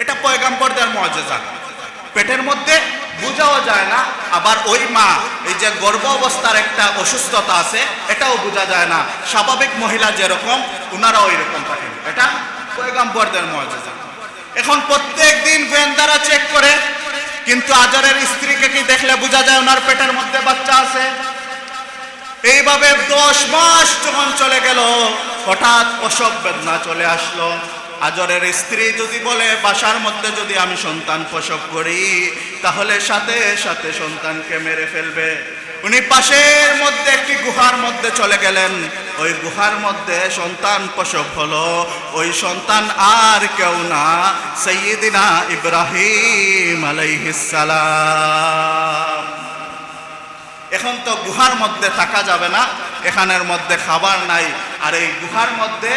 এটা পয়গাম্বরদের মুআজিজা। পেটের মধ্যে বোঝাও যায় না, আবার ওই মা এই যে গর্ভ অবস্থার একটা অসুস্থতা আছে এটাও বোঝা যায় না। স্বাভাবিক মহিলা যেরকম ওনারাও এরকম থাকেন। এটা পয়গাম্বরদের মুআজিজা। এখন প্রত্যেক দিন গোয়েন্দারা চেক করে, কিন্তু আজরের স্ত্রীকে কি দেখলে বোঝা যায় ওনার পেটের মধ্যে বাচ্চা আছে? এইভাবে 10 মাস যখন চলে গেল, হঠাৎ প্রসব বেদনা চলে আসলো। আজরের স্ত্রী যদি বলে বাসার মধ্যে যদি আমি সন্তান প্রসব করি তাহলে সাথে সাথে সন্তানকে মেরে ফেলবে। উনি পাশের মধ্যে একটি গুহার মধ্যে চলে গেলেন। ওই গুহার মধ্যে সন্তান প্রসব হলো। ওই সন্তান আর কেউ না, সাইয়্যিদিনা ইব্রাহিম আলাইহিস সালাম। এখন তো গুহার মধ্যে থাকা যাবে না, এখানের মধ্যে খাবার নাই। আর এই গুহার মধ্যে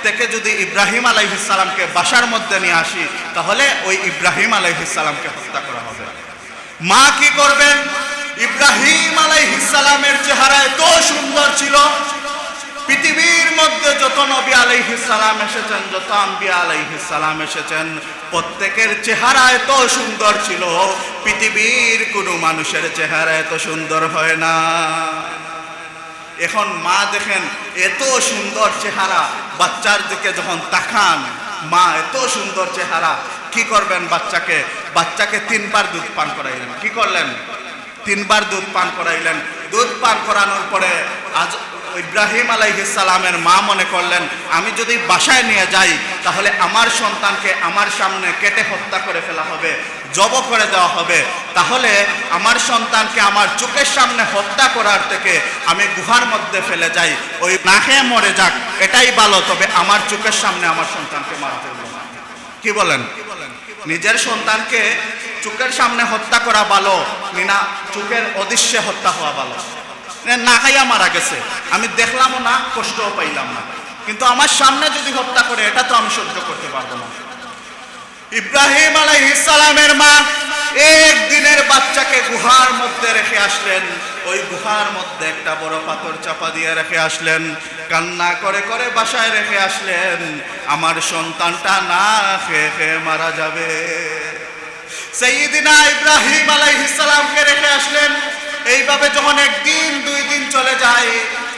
থেকে যদি ইব্রাহিম আলাইহিস সালামকে বাসার মধ্যে নিয়ে আসি তাহলে ওই ইব্রাহিম আলাইহিস সালামকে হত্যা করা হবে। মা কি করবেন? ইব্রাহিম আলাইহিস সালামের চেহারা এত সুন্দর ছিল, পৃথিবীর মধ্যে যত নবী আলাইহিস সালাম এসেছেন, যত আম্বিয়া আলাইহিস সালাম এসেছেন, প্রত্যেকের চেহারা এত সুন্দর ছিল, পৃথিবীর কোনো মানুষের চেহারা এত সুন্দর হয় না। এখন মা দেখেন এত সুন্দর চেহারা, বাচ্চার দিকে যখন তাকান, মা এত সুন্দর চেহারা, কি করবেন? বাচ্চাকে 3 বার দুধ পান করাইলেন। কি করলেন? 3 বার দুধ পান করাইলেন। দুধ পান করানোর পরে আজ ইব্রাহিম আলাইহিস সালামের মা মনে করলেন আমি যদি বাসায় নিয়ে যাই তাহলে আমার সন্তানকে আমার সামনে কেটে হত্যা করে ফেলা হবে, জব করে দেওয়া হবে। তাহলে আমার সন্তানকে আমার চোখের সামনে হত্যা করার থেকে আমি গুহার মধ্যে ফেলে যাই, ওই না খেয়ে মরে যাক, এটাই ভালো। তবে আমার চোখের সামনে আমার সন্তানকে মারা ফেলব না। কি বলেন? নিজের সন্তানকে চোখের সামনে হত্যা করা ভালো না চোখের অদৃশ্যে হত্যা হওয়া ভালো? না খাইয়া মারা গেছে, আমি দেখলামও না, কষ্টও পাইলাম না, কিন্তু আমার সামনে যদি হত্যা করে এটা তো আমি সহ্য করতে পারবো না। ইব্রাহিম আলাইহিস সালামের মা একদিনের বাচ্চাকে গুহার মধ্যে রেখে আসলেন। ওই গুহার মধ্যে একটা বড় পাথর চাপা দিয়ে রেখে আসলেন, কান্না করে করে বাসায় রেখে আসলেন, আমার সন্তানটা না খেয়ে খেয়ে মারা যাবে। সাইয়্যিদিনা ইব্রাহিম আলাইহিস সালামকে রেখে আসলেন। এইভাবে যখন 1 দিন 2 দিন চলে যায়,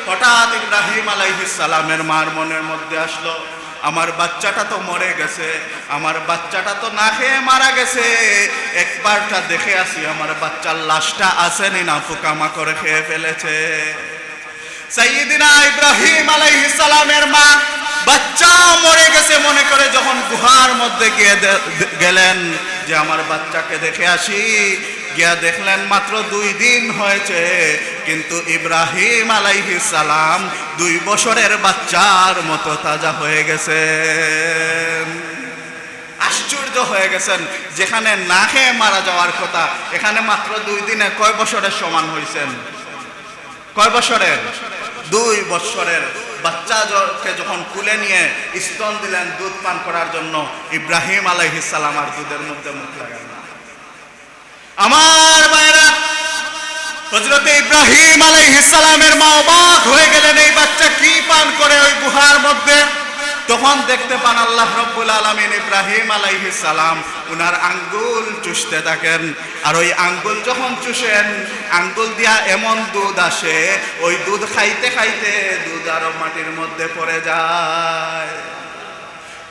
হঠাৎ ইব্রাহিম আলাইহিস সালামের মার মনের মধ্যে আসলো আমার বাচ্চাটা তো মরে গেছে, আমার বাচ্চাটা তো না খেয়ে মারা গেছে, একবারটা দেখে আসি আমার বাচ্চার লাশটা আসেনি না পোকামাকড়ে খেয়ে ফেলেছে। সাইয়্যিদিনা ইব্রাহিম আলাইহিস সালামের মা বাচ্চা মরে গেছে মনে করে যখন গুহার মধ্যে গিয়ে গেলেন যে আমার বাচ্চাকে দেখে আসি, গিয়া দেখলেন মাত্র 2 দিন হয়েছে, কিন্তু ইব্রাহিম আলাইহিস সালাম 2 বছরের বাচ্চার মতো তাজা হয়ে গেছে। আশ্চর্য হয়ে গেছেন, যেখানে না খেয়ে মারা যাওয়ার কথা এখানে মাত্র 2 দিনে কয় বছরের সমান হয়েছেন? কয় বছরের? 2 বছরের বাচ্চাকে যখন কুলে নিয়ে স্তন দিলেন দুধ পান করার জন্য, ইব্রাহিম আলাইহিস সালাম আর দুধের মধ্যে মুখ লাগালেন। আমার ভাইরা, হযরত ইব্রাহিম আলাইহিস সালামের মা অবাক হয়ে গেলেন এই বাচ্চা কি পান করে ওই গুহার মধ্যে। তখন দেখতে পান আল্লাহ রাব্বুল আলামিন ইব্রাহিম আলাইহিস সালাম উনার আঙ্গুল চুষতে থাকেন। আর ওই আঙ্গুল যখন চুষেন, আঙ্গুল দিয়া এমন দুধ আসে, ওই দুধ খাইতে খাইতে দুধ আরো মাটির মধ্যে পড়ে যায়।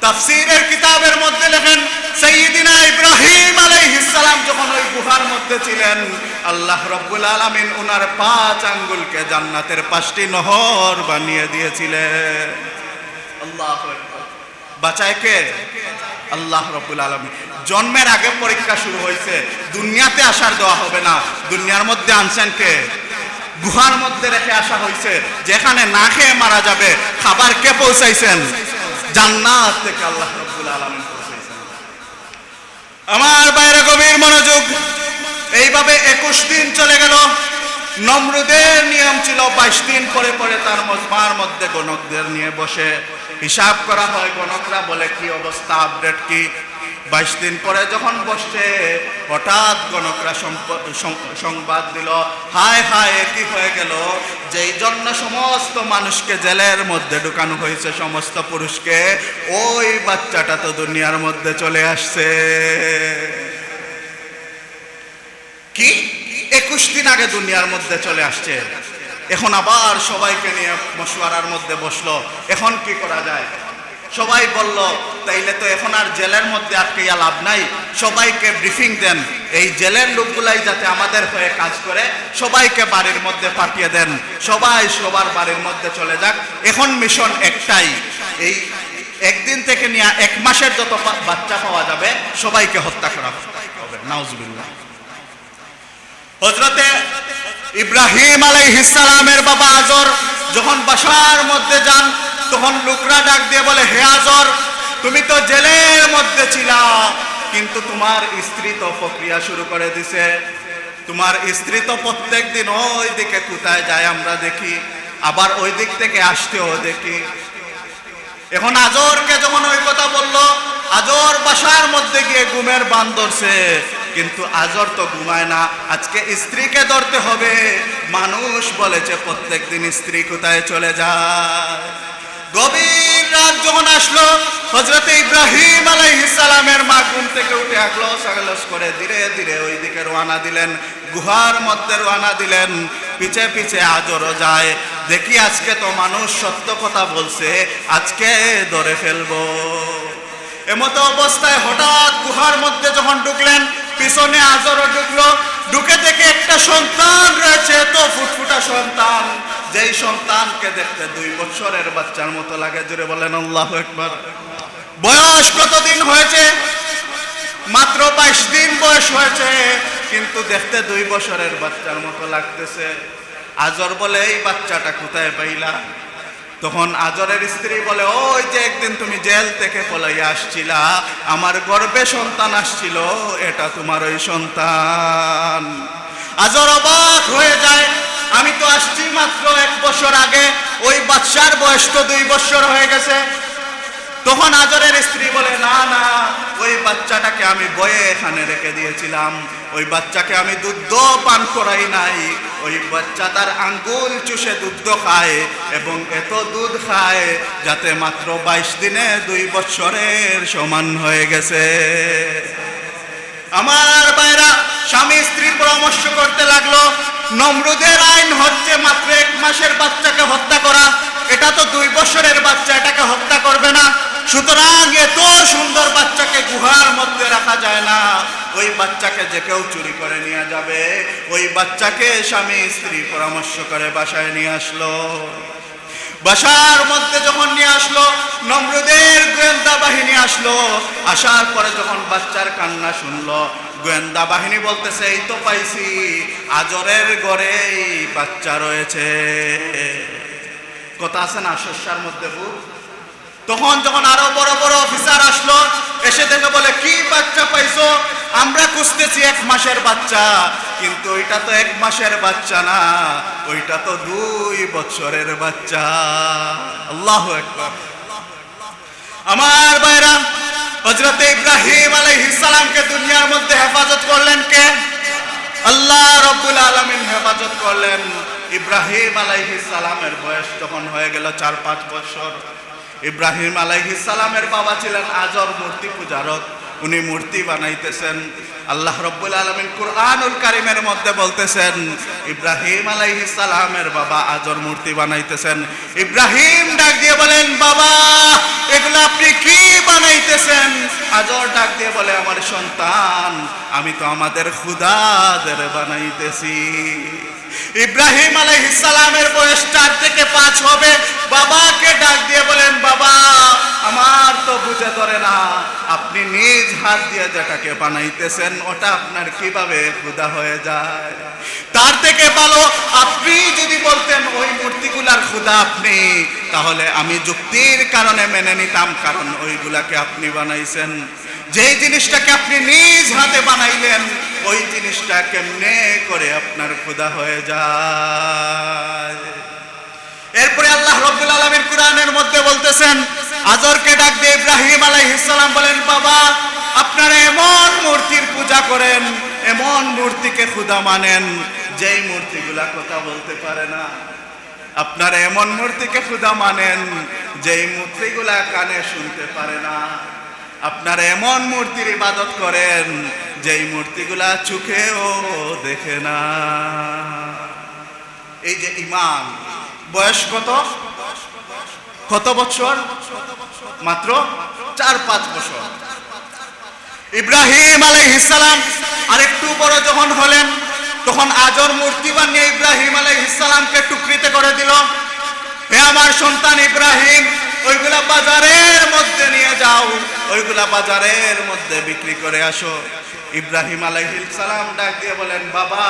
তাফসীরের কিতাবের মধ্যে লেখেন সাইয়্যিদিনা ইব্রাহিম আলাইহিস সালাম যখন ওই গুহার মধ্যে ছিলেন, আল্লাহ রাব্বুল আলামিন উনার 5 আঙ্গুলকে জান্নাতের 5টি নহর বানিয়ে দিয়েছিলেন। আল্লাহু আকবার। বাঁচায় কে? আল্লাহ রাব্বুল আলামিন। জন্মের আগে পরীক্ষা শুরু হয়েছে, দুনিয়াতে আসার দেওয়া হবে না। দুনিয়ার মধ্যে আনছেন কে? গুহার মধ্যে রেখে আসা হয়েছে, যেখানে না খেয়ে মারা যাবে। খাবার কে পৌঁছাইছেন? জান্নাত থেকে আল্লাহ রাব্বুল আলামিন পৌঁছাইছেন। আমার বাইরে গভীর মনোযোগ। এইভাবে 21 দিন চলে গেল। নমরুদের নিয়ম ছিল 22 দিন পরে পরে তার মজমার মধ্যে গণকদের নিয়ে বসে হিসাব করা হয়। গণকরা বলে কি অবস্থা, আপডেট কি? 22 দিন পরে যখন বসছে, হঠাৎ গণকরা সংবাদ দিল, হায় হায় কি হয়ে গেল, যেই জন্য সমস্ত মানুষকে জেলের মধ্যে ঢুকানো হয়েছে, সমস্ত পুরুষকে, ওই বাচ্চাটা তো দুনিয়ার মধ্যে চলে আসছে। কি 21 দিন আগে দুনিয়ার মধ্যে চলে আসছে। এখন আবার সবাইকে নিয়ে মশওয়ারার মধ্যে বসলো, এখন কি করা যায়। সবাই বলল, তাইলে তো এখন আর জেলের মধ্যে আটকাইয়া লাভ নাই, সবাইকে ব্রিফিং দেন, এই জেলের লোকগুলাই যাতে আমাদের হয়ে কাজ করে, সবাইকে বাড়ির মধ্যে পাঠিয়ে দেন, সবাই সবার বাড়ির মধ্যে চলে যাক। এখন মিশন একটাই, এই একদিন থেকে নিয়ে 1 মাসের যত বাচ্চা পাওয়া যাবে সবাইকে হত্যা করা হবে। নাউজুবিল্লাহ। হযরতে ইব্রাহিম আলাইহিস সালামের বাবা আজর যখন বাসার মধ্যে যান, তখন লোকরা ডাক দিয়ে বলে, হে আজর, তুমি তো জেলের মধ্যে ছিলা, কিন্তু তোমার স্ত্রী তো প্রক্রিয়া শুরু করে দিছে। তোমার স্ত্রী তো প্রত্যেক দিন ওই দিকে কোথায় যায় আমরা দেখি, আবার ওই দিক থেকে আসতেও দেখি। এখন আজরকে যখন ওই কথা বলল, আজর বাসার মধ্যে গিয়ে ঘুমের বান ধরছে, কিন্তু আজর তো ঘুমায় না, আজকে স্ত্রীকে ধরতে হবে। মানুষ বলেছে প্রত্যেক দিন স্ত্রী কোথায় চলে যায়। গভীর রাত যখন আসলো, হযরতে ইব্রাহিম আলাইহিস সালামের মা ঘুম থেকে উঠে আগলস আগলস করে ধীরে ধীরে ওই দিকে রওনা দিলেন, গুহার মধ্যে রওনা দিলেন। পিছে পিছে আজরও যায়, দেখি আজকে তো মানুষ সত্য কথা বলছে, আজকে ধরে ফেলবো। এমতো অবস্থায় হঠাৎ গুহার মধ্যে যখন ঢুকলেন, পিছনে আজরও ঢুকলো। ঢুকে দেখে একটা সন্তান রয়েছে, তো ফুটফুটা সন্তান, যেই সন্তানকে দেখতে 2 বছরের বাচ্চার মতো লাগে। জোরে বলেন আল্লাহু আকবার। বয়স কতদিন হয়েছে? মাত্র 22 দিন বয়স হয়েছে, কিন্তু দেখতে 2 বছরের বাচ্চার মতো লাগতেছে। আজর বলে, এই বাচ্চাটা কোথায় পাইলা? তখন আজরের স্ত্রী বলে, ওই যে একদিন তুমি জেল থেকে পলাইয়া আসছিলা, আমার গর্ভে সন্তান আসছিল, এটা তোমার ওই সন্তান। আজর অবাক হয়ে যায়, আমি তো আসছি মাত্র 1 বছর আগে, ওই বাচ্চার বয়স তো 2 বছর হয়ে গেছে। তখন আজরের স্ত্রী বলে, না না, ওই বাচ্চাটাকে আমি বয়ে এখানে রেখে দিয়েছিলাম, ওই বাচ্চাকে আমি দুধ পান করাই নাই, ওই বাচ্চা তার আঙ্গুল চুষে দুধ খায় এবং এত দুধ খায় যাতে মাত্র 22 দিনে 2 বছরের সমান হয়ে গেছে। আমার ভাইরা, স্বামী স্ত্রী পরামর্শ করতে লাগলো। নমরুদের আইন হচ্ছে মাত্র 1 মাসের বাচ্চাকে হত্যা করা, এটা তো 2 বছরের বাচ্চা, এটাকে হত্যা করবে না। সুতরাং এত সুন্দর বাচ্চাকে গুহার মধ্যে রাখা যায় না, ওই বাচ্চাকে যে কেউ চুরি করে নিয়ে যাবে। ওই বাচ্চাকে স্বামী স্ত্রী পরামর্শ করে বাসায় নিয়ে আসলো। বাসার মধ্যে যখন নিয়ে আসলো, নমরুদের গোয়েন্দা বাহিনী আসলো। আসার পরে যখন বাচ্চার কান্না শুনলো, গোয়েন্দা বাহিনী বলতেছে, এই তো পাইছি, আজরের ঘরেই বাচ্চা রয়েছে। কথা আছে না, শস্যার মধ্যে ভূত। তখন যখন আরো বড় বড় অফিসার আসলো, এসে দেখে বলে, কি বাচ্চা পাইছো? আমরা খুঁজতেছি 1 মাসের বাচ্চা, কিন্তু ওইটা তো 1 মাসের বাচ্চা না, ওইটা তো 2 বছরের বাচ্চা। আল্লাহু আকবার। আমার ভাইরা, হযরতে ইব্রাহিম আলাইহিস সালামকে দুনিয়ার মধ্যে হেফাজত করলেন কে? আল্লাহ রাব্বুল আলামিন হেফাজত করলেন। ইব্রাহিম আলাইহিস সালামের বয়স তখন হয়ে গেল 4-5 বছর। ইব্রাহিম আলাইহিস সালামের বাবা ছিলেন আজর মূর্তি পূজারক, উনি মূর্তি বানাইতেছেন। আল্লাহ রাব্বুল আলামিন কুরআনুল কারীমের মধ্যে বলতেছেন, ইব্রাহিম আলাইহিস সালামের বাবা আজর মূর্তি বানাইতেছেন। ইব্রাহিম ডাক দিয়ে বলেন, বাবা এগুলো আপনি কি বানাইতেছেন? আজর ডাক দিয়ে বলে, আমার সন্তান, আমি তো আমাদের খোদাদের বানাইতেছি। ইব্রাহিম আলাইহিস সালামের বয়স 4 থেকে 5 হবে। বাবাকে ডাক দিয়ে বলেন, বাবা আমার তো বুঝে ধরে না, আপনি নিজ হাত দিয়ে যেটাকে বানাইতেছেন ওটা আপনার কিভাবে খোদা হয়ে যায়? তার থেকে ভালো আপনি যদি বলতেন ওই মূর্তিগুলার খোদা আপনি, তাহলে আমি যুক্তির কারণে মেনে নিতাম, কারণ ওইগুলাকে আপনি বানাইছেন। যেই জিনিসটাকে আপনি নিজ হাতে বানাইলেন, ওই জিনিসটা কেমনে করে আপনার খোদা হয়ে যায়? এরপরে আল্লাহ রাব্বুল আলামিন কুরআনের মধ্যে বলতেছেন, আজরকে ডাক দিয়ে ইব্রাহিম আলাইহিস সালাম বলেন, বাবা আপনার পূজা করেন, এমন মূর্তিকে খুদা মানেন যেই মূর্তিগুলা কথা বলতে পারে না। আপনারা এমন মূর্তিকে খুদা মানেন যেই মূর্তিগুলা কানে শুনতে পারে না। আপনারা এমন মূর্তির ইবাদত করেন যেই মূর্তিগুলা চোখেও দেখে না। এই যে ইমাম, বয়স কত কত বছর? মাত্র 4-5 বছর। ইব্রাহিম আলাইহিস সালাম আরেকটু বড় যখন হলেন, তখন আজর মূর্তি বানিয়ে ইব্রাহিম আলাইহিস সালামকে টুকরিতে করে দিল। হে আমার সন্তান ইব্রাহিম, ওইগুলা বাজারের মধ্যে নিয়ে যাও, ওইগুলা বাজারের মধ্যে বিক্রি করে আসো। ইব্রাহিম আলাইহিস সালাম ডাক দিয়ে বলেন, বাবা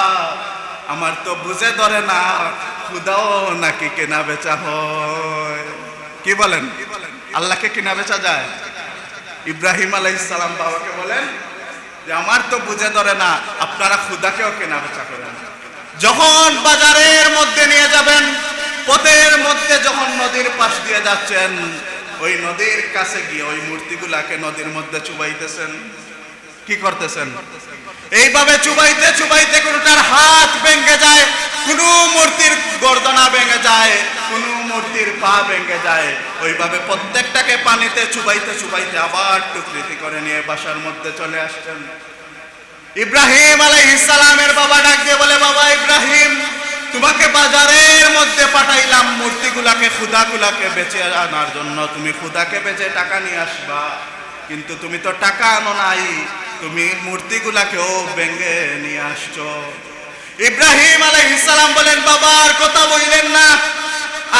আমার তো বুঝে ধরে না, খুদাও নাকি কেনা বেচা হয়। কি বলেন, আল্লাহকে কেনা বেচা যায়? ইব্রাহিম আলাইহিস সালাম বাবাকে বলেন যে আমার তো বুঝে ধরে না, আপনারা খুদাকেও কেনা বেচা করেন। যখন বাজারের মধ্যে নিয়ে যাবেন, পথের মধ্যে যখন নদীর পাশ দিয়ে যাচ্ছেন, ওই নদীর কাছে গিয়ে ওই মূর্তিগুলাকে নদীর মধ্যে চুবাইতেছেন। কি করতেছেন? এইভাবে চুবাইতে চুবাইতে কোনটার হাত ভেঙে যায়, কোন মূর্তির গর্দনা ভেঙে যায়, কোন মূর্তির পা ভেঙে যায়। ওইভাবে প্রত্যেকটাকে পানিতে চুবাইতে চুবাইতে আবার টুকরিটি করে নিয়ে বাসার মধ্যে চলে আসছেন। ইব্রাহিম আলাইহিস সালামের বাবা ডাক দিয়ে বলে, বাবা ইব্রাহিম, তোমাকে বাজারের মধ্যে পাঠাইলাম মূর্তিগুলাকে, খুদাগুলাকে বেচে আনার জন্য। তুমি খুদাকে বেচে টাকা নিয়ে আসবা, কিন্তু তুমি তো টাকা আনো নাই, তুমি মূর্তিগুলাকেও ভেঙে নিয়ে আসছো। ইব্রাহিম আলাইহিস সালাম বলেন, বাবা আর কথা বললেন না,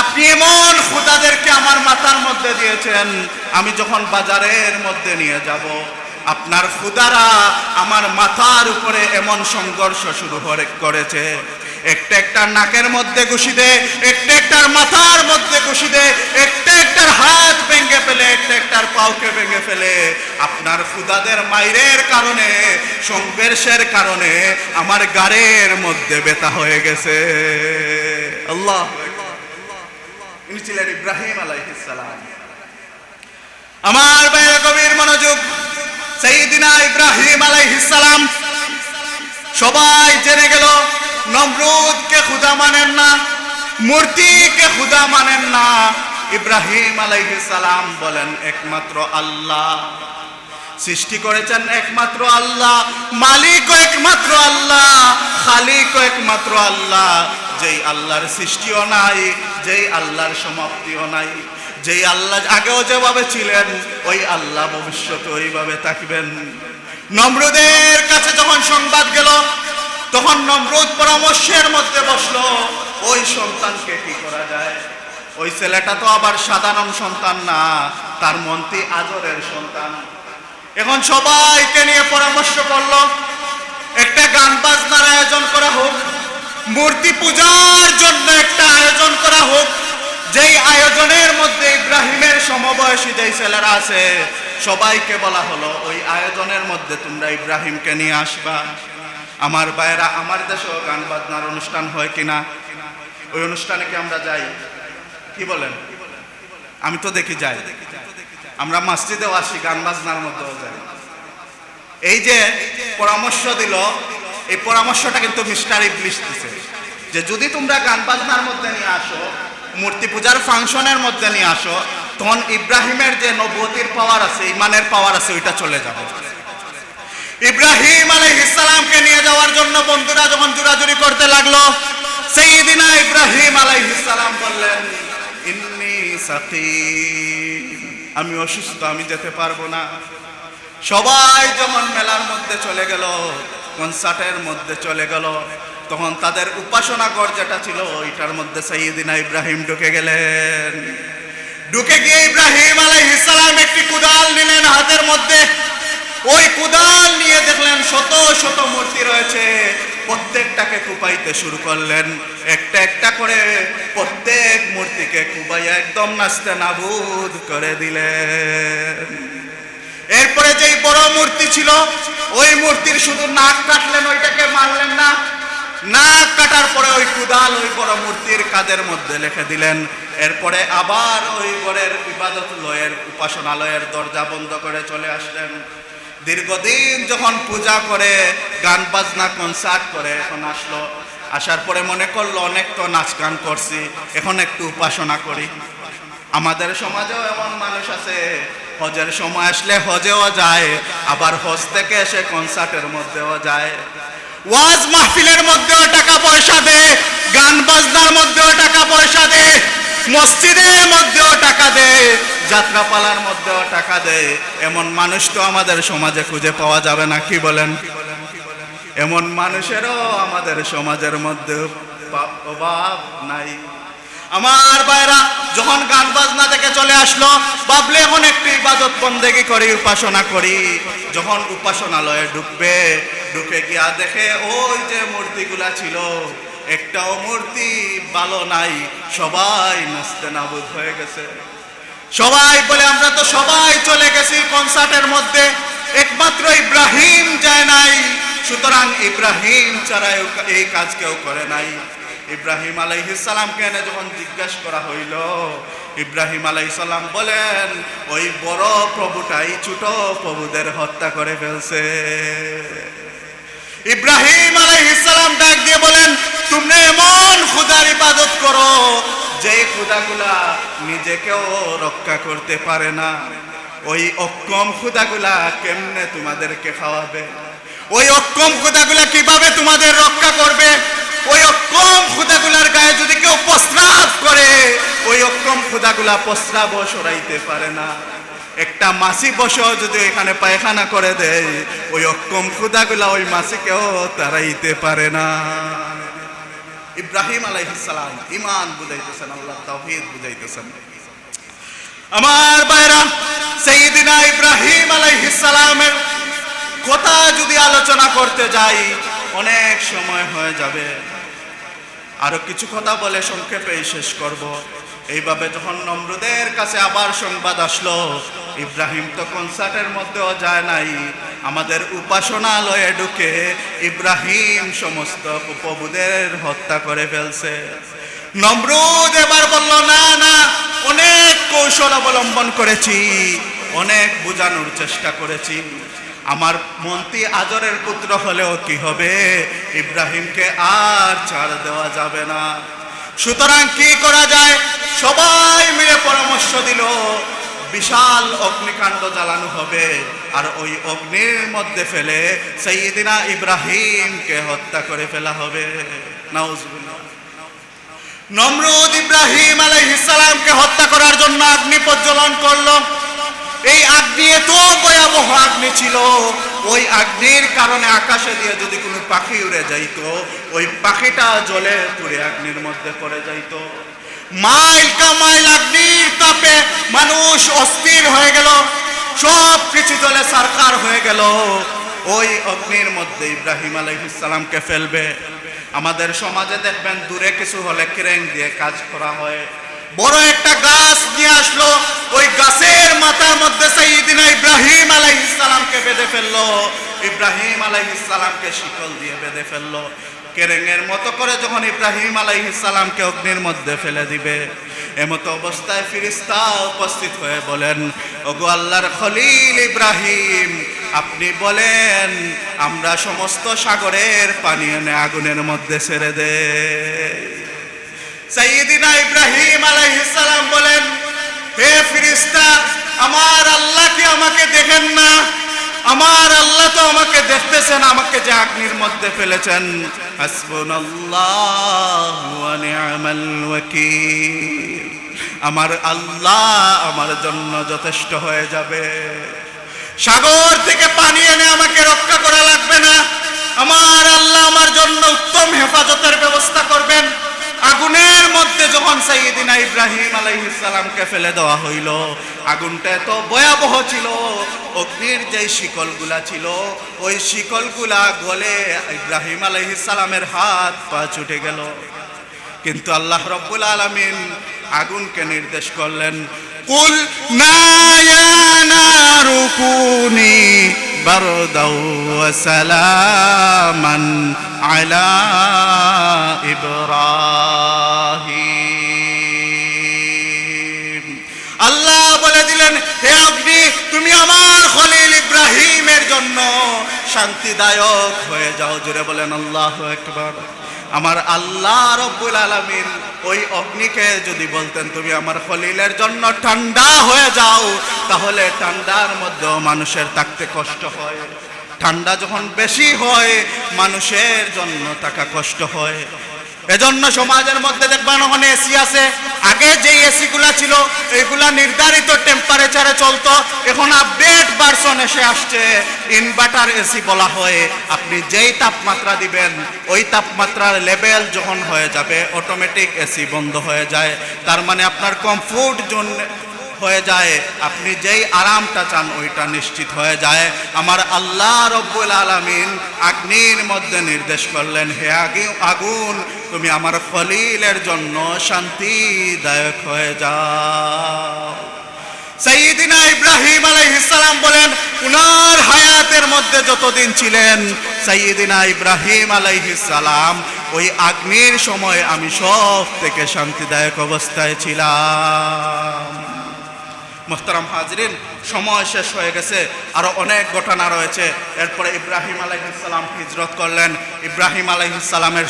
আপনি এমন খুদাদেরকে আমার মাথার মধ্যে দিয়েছেন, আমি যখন বাজারের মধ্যে নিয়ে যাব, আপনার খুদারা আমার মাথার উপরে এমন সংঘর্ষ শুরু করেছে। একটা একটার নাকের মধ্যে ঘুষি দে, একটা একটার মাথার মধ্যে ঘুষি দে, একটা একটার হাত ভেঙে ফেলে, একটা একটার পাউকে ভেঙে ফেলে। আপনার খুদাদের মাইরের কারণে, সংঘর্ষের কারণে আমার গাড়ের মধ্যে ব্যথা হয়ে গেছে। আল্লাহ, ইনি ছিলেন ইব্রাহিম আলাইহিস সালাম। আমার ভাইয়ের গভীর মনোযোগ, সাইয়্যিদিনা ইব্রাহিম আলাইহিস সালাম সবাই জেনে গেল নমরুদকে খুদা মানেন না, মূর্তিকে খুদা মানেন না। ইব্রাহিম আলাইহিস সালাম বলেন একমাত্র আল্লাহ, সৃষ্টি করেছেন একমাত্র আল্লাহ, মালিকও একমাত্র আল্লাহ, খালিকও একমাত্র আল্লাহ। যেই আল্লাহর সৃষ্টিও নাই, যেই আল্লাহর সমাপ্তিও নাই, যেই আল্লাহ আগেও যেভাবে ছিলেন ওই আল্লাহ ভবিষ্যতে ওইভাবে থাকবেন। নমরুদের কাছে যখন সংবাদ গেল, তখন নমরুদ পরামর্শের মধ্যে বসলো, ওই সন্তানকে কি করা যায়। ওই ছেলেটা তো আবার সাধারণ সন্তান না, তার মন্ত্রী আজরের সন্তান। এখন সবাইকে নিয়ে পরামর্শ করলো, একটা গান বাজনার আয়োজন করা হোক, মূর্তি পূজার জন্য একটা আয়োজন করা হোক। যেই আয়োজনের মধ্যে ইব্রাহিমের সমবয়সী যেই ছেলেরা আছে সবাইকে বলা হলো, ওই আয়োজনের মধ্যে তোমরা ইব্রাহিমকে নিয়ে আসবা। আমার ভাইয়েরা, আমার দেশেও গান বাজনার অনুষ্ঠান হয় কিনা? ওই অনুষ্ঠানে কি আমরা যাই? কি বলেন? আমি তো দেখি যাই। আমরা মসজিদেও আসি, গান বাজনার মধ্যেও যাই। এই যে পরামর্শ দিল, এই পরামর্শটা কিন্তু মিস্টার ইবলিস দিছে, যে যদি তোমরা গান বাজনার মধ্যে নিয়ে আসো, মূর্তি পূজার ফাংশনের মধ্যে নিয়ে আসো, তখন ইব্রাহিমের যে নবুয়তির পাওয়ার আছে, ইমানের পাওয়ার আছে, ওইটা চলে যাবে। ইব্রাহিম আলাইহিস সালামকে নিয়ে যাওয়ার জন্য বন্ধুরা যখন জোরাজুরি করতে লাগলো, সাইয়্যিদিনা ইব্রাহিম আলাইহিস সালাম বললেন, ইন্নী সাকিম, আমি অসুস্থ, আমি যেতে পারবো না। সবাই যখন মেলার মধ্যে চলে গেল, কনসার্টের মধ্যে চলে গেল, তখন তাদের উপাসনা ঘর যেটা ছিল ওইটার মধ্যে সাইয়্যিদিনা ইব্রাহিম ঢুকে গেলেন। ঢুকে গিয়ে ইব্রাহিম আলাইহিস সালাম একটি কুদাল নিলেন হাতের মধ্যে। ওই কুদাল নিয়ে দেখলেন শত শত মূর্তি রয়েছে, প্রত্যেকটাকে কুপাইতে শুরু করলেন। একটা একটা করে প্রত্যেক মূর্তিকে কুপাইয়া একদম নাস্তে নাবুদ করে দিলেন। এরপরে যেই বড় মূর্তি ছিল, ওই মূর্তির শুধু নাক কাটলেন, ওইটাকে মারলেন না। নাক কাটার পরে ওই কুদাল ওই বড় মূর্তির কাঁধের মধ্যে রেখে দিলেন। এরপরে আবার ওই ঘরের ইবাদত লয়ের, উপাসনালয়ের দরজা বন্ধ করে চলে আসলেন। দীর্ঘদিন যখন পূজা করে, গান বাজনা কনসার্ট করে, এখন আসলো, আসার পরে মনে করলো অনেক তো নাচ গান করছি, এখন একটু উপাসনা করি। আমাদের সমাজেও এমন মানুষ আছে, হজের সময় আসলে হজেও যায়, আবার হজ থেকে এসে কনসার্টের মধ্যেও যায়, ওয়াজ মাহফিলের মধ্যেও টাকা পয়সা দেয়, গান বাজনার মধ্যেও টাকা পয়সা দেয়, মসজিদের মধ্যেও টাকা দেয়, যাত্রাপালার মধ্যেও টাকা দেয়। এমন মানুষ তো আমাদের সমাজে খুঁজে পাওয়া যাবে না, কি বলেন? এমন মানুষেরও আমাদের সমাজের মধ্যে অভাব নাই। আমার ভাইরা যখন গান বাজনা থেকে চলে আসলো, ভাবলে এখন একটু ইবাদত বন্দেগি করি, উপাসনা করি। যখন উপাসনালয়ে ঢুকবে, ঢুকে গিয়া দেখে ওই যে মূর্তিগুলা ছিল, একটাও মূর্তি ভালো নাই, সবাই নাস্তে নাবুদ হয়ে গেছে। সবাই বলে আমরা তো সবাই চলে গেছি কনসার্টের মধ্যে, একমাত্র ইব্রাহিম যায় নাই। সুতরাং ইব্রাহিম ছাড়া এই কাজ কেউ করে নাই। ইব্রাহিম আলাইহিস সালামকে এনে যখন জিজ্ঞাসা করা হইল, ইব্রাহিম আলাইহিস সালাম বলেন ওই বড় প্রভুটাই ছোট প্রভুদের হত্যা করে ফেলছে। ইব্রাহিম আলাইহিস সালাম ডাক দিয়ে বলেন, তোমরা এমন খোদার ইবাদত করো যে খোদাগুলা নিজেকেও রক্ষা করতে পারে না। ওই অক্ষম খোদাগুলা কেমনে তোমাদেরকে খাওয়াবে? ওই অক্ষম খোদাগুলা কিভাবে তোমাদের রক্ষা করবে? ওই অক্ষম খোদাগুলার গায়ে যদি কেউ প্রস্রাব করে, ওই অক্ষম খোদাগুলা প্রস্রাবও সরাইতে পারে না। একটা মাছি বসেও যদি এখানে পায়খানা করে দেয়, ওই অক্ষম খোদাগুলা ওই মাছিকেও তাড়াইতে পারে না। ইব্রাহিম আলাইহিস সালাম ঈমান বুঝাইতেছেন, আল্লাহ তাওহীদ বুঝাইতেছেন। আমার ভাইরা, সাইয়্যিদিনা ইব্রাহিম আলাইহিস সালামের কথা যদি আলোচনা করতে যাই অনেক সময় হয়ে যাবে। আরো কিছু কথা বলে সংক্ষেপে শেষ করব। এইভাবে যখন নমরুদের কাছে আবার সংবাদ আসলো, ইব্রাহিম তো কনসার্টের মধ্যেও যায় নাই, আমাদের উপাসনালয়ে ঢুকে ইব্রাহিম সমস্ত প্রভুদের হত্যা করে ফেলছে। নমরুদ এবার বলল, না না, অনেক কৌশল অবলম্বন করেছি, অনেক বোঝানোর চেষ্টা করেছি, আমার মন্ত্রী আজরের পুত্র হলেও কি হবে, ইব্রাহিমকে আর ছাড় দেওয়া যাবে না। সুতরাং কি করা যায়? সবাই মিলে পরামর্শ দিল, বিশাল অগ্নিকাণ্ড জ্বালানো হবে, আর ওই অগ্নির মধ্যে ফেলে সাইয়্যিদিনা ইব্রাহিমকে হত্যা করে ফেলা হবে। নাউজুবিল্লাহ। নমরুদ ইব্রাহিম আলাইহিস সালামকে হত্যা করার জন্য অগ্নি প্রজ্বলন করলো। এই আগ্নি এত ভয়াবহ আগ্নি ছিল, ওই আগ্নির কারণে আকাশে দিয়ে যদি কোনো পাখি উড়ে যাইতো, ওই পাখিটা জ্বলে পুড়ে অগ্নির মধ্যে পড়ে যাইতো। মাইল কামাইল অগ্নির তাপে মানুষ অস্থির হয়ে গেল, সব কিছু জ্বলে ছারখার হয়ে গেল। ওই অগ্নির মধ্যে ইব্রাহিম আলাইহিস সালামকে ফেলবে। আমাদের সমাজে দেখবেন দূরে কিছু হলে ক্রেন দিয়ে কাজ করা হয়। বড় একটা গাছ নিয়ে আসলো, ওই গাছের মাথার মধ্যে সাইয়্যিদিনা ইব্রাহিম আলাইহিস সালামকে বেঁধে ফেললো। ইব্রাহিম আলাইহিস সালামকে শিকল দিয়ে বেঁধে ফেললো। কেরেঙের মতো করে যখন ইব্রাহিম আলাইহিস সালামকে অগ্নির মধ্যে ফেলে দিবে, এমতো অবস্থায় ফেরেশতা উপস্থিত হয়ে বলেন, ওগো আল্লাহর খলিল ইব্রাহিম, আপনি বলেন আমরা সমস্ত সাগরের পানি এনে আগুনের মধ্যে ছেড়ে দেই। সাইয়্যিদিনা ইব্রাহিম আলাইহিস সালাম বলেন, হে ফেরেশতা, আমার আল্লাহ কি আমাকে দেখেন না? আমার আল্লাহ তো আমাকে দেখতেছেন, আমাকে যে অগ্নির মধ্যে ফেলেছেন। হাসবুনাল্লাহু ওয়া নি'মাল ওয়াকিল, আমার আল্লাহ আমার জন্য যথেষ্ট হয়ে যাবে। সাগর থেকে পানি এনে আমাকে রক্ষা করা লাগবে না, আমার আল্লাহ আমার জন্য উত্তম হেফাজতের ব্যবস্থা করবেন। আগুনের মধ্যে যখন সাইয়্যিদিনা ইব্রাহিম আলাইহিস সালামকে ফেলে দেওয়া হইল, আগুনটা এত ভয়াবহ ছিল, অগ্নির যে শিকলগুলা ছিল ওই শিকলগুলা গলে ইব্রাহিম আলাইহিস সালামের হাত পা ছুটে গেল। কিন্তু আল্লাহ রাব্বুল আলামিন আগুনকে নির্দেশ করলেন, কুল না ইয়া নারু কুনি বারদাও ওয়া সালামান আলা ইব্রাহিম। আল্লাহ বলে দিলেন, হে অগ্নি, তুমি আমার খলিল ইব্রাহিমের জন্য শান্তিদায়ক হয়ে যাও। জুড়ে বলেন আল্লাহু আকবার। আমার আল্লাহ রব্বুল আলামিন ওই অগ্নিকে যদি বলতেন তুমি আমার খলিলের জন্য ঠান্ডা হয়ে যাও, তাহলে ঠান্ডার মধ্যেও মানুষের থাকতে কষ্ট হয়। ঠান্ডা যখন বেশি হয় মানুষের জন্য থাকা কষ্ট হয়। এজন্য সমাজের মধ্যে দেখবেন ওখানে এসি আছে। আগে যে এসি গুলা ছিল এইগুলা নির্ধারিত টেম্পারেচারে চলতো, এখন আপডেট ভার্সন এসে আসছে, ইনভার্টার এসি বলা হয়। আপনি যেই তাপমাত্রা দিবেন ওই তাপমাত্রার লেভেল যখন হয়ে যাবে অটোমেটিক এসি বন্ধ হয়ে যায়। তার মানে আপনার কমফোর্ট জোন হয়ে যায়, আপনি যেই আরামটা চান ওইটা নিশ্চিত হয়ে যায়। আমার আল্লাহ রব্বুল আলামিন অগ্নির মধ্যে নির্দেশ করলেন, হে আগুন তুমি আমার খলিলের জন্য শান্তিদায়ক হয়ে যাও। সাইয়্যিদিনা ইব্রাহিম আলাইহিস সালাম বলেন, উনার হায়াতের মধ্যে যতদিন ছিলেন সাইয়্যিদিনা ইব্রাহিম আলাইহিস সালাম ওই অগ্নির সময় আমি সব থেকে শান্তিদায়ক অবস্থায় ছিলাম। মোহতারাম হাজরিন, সময় শেষ হয়ে গেছে, আরো অনেক ঘটনা রয়েছে। এরপরে ইব্রাহিম আলাইহিস সালাম হিজরত করলেন। ইব্রাহিম আলাইহিস সালামের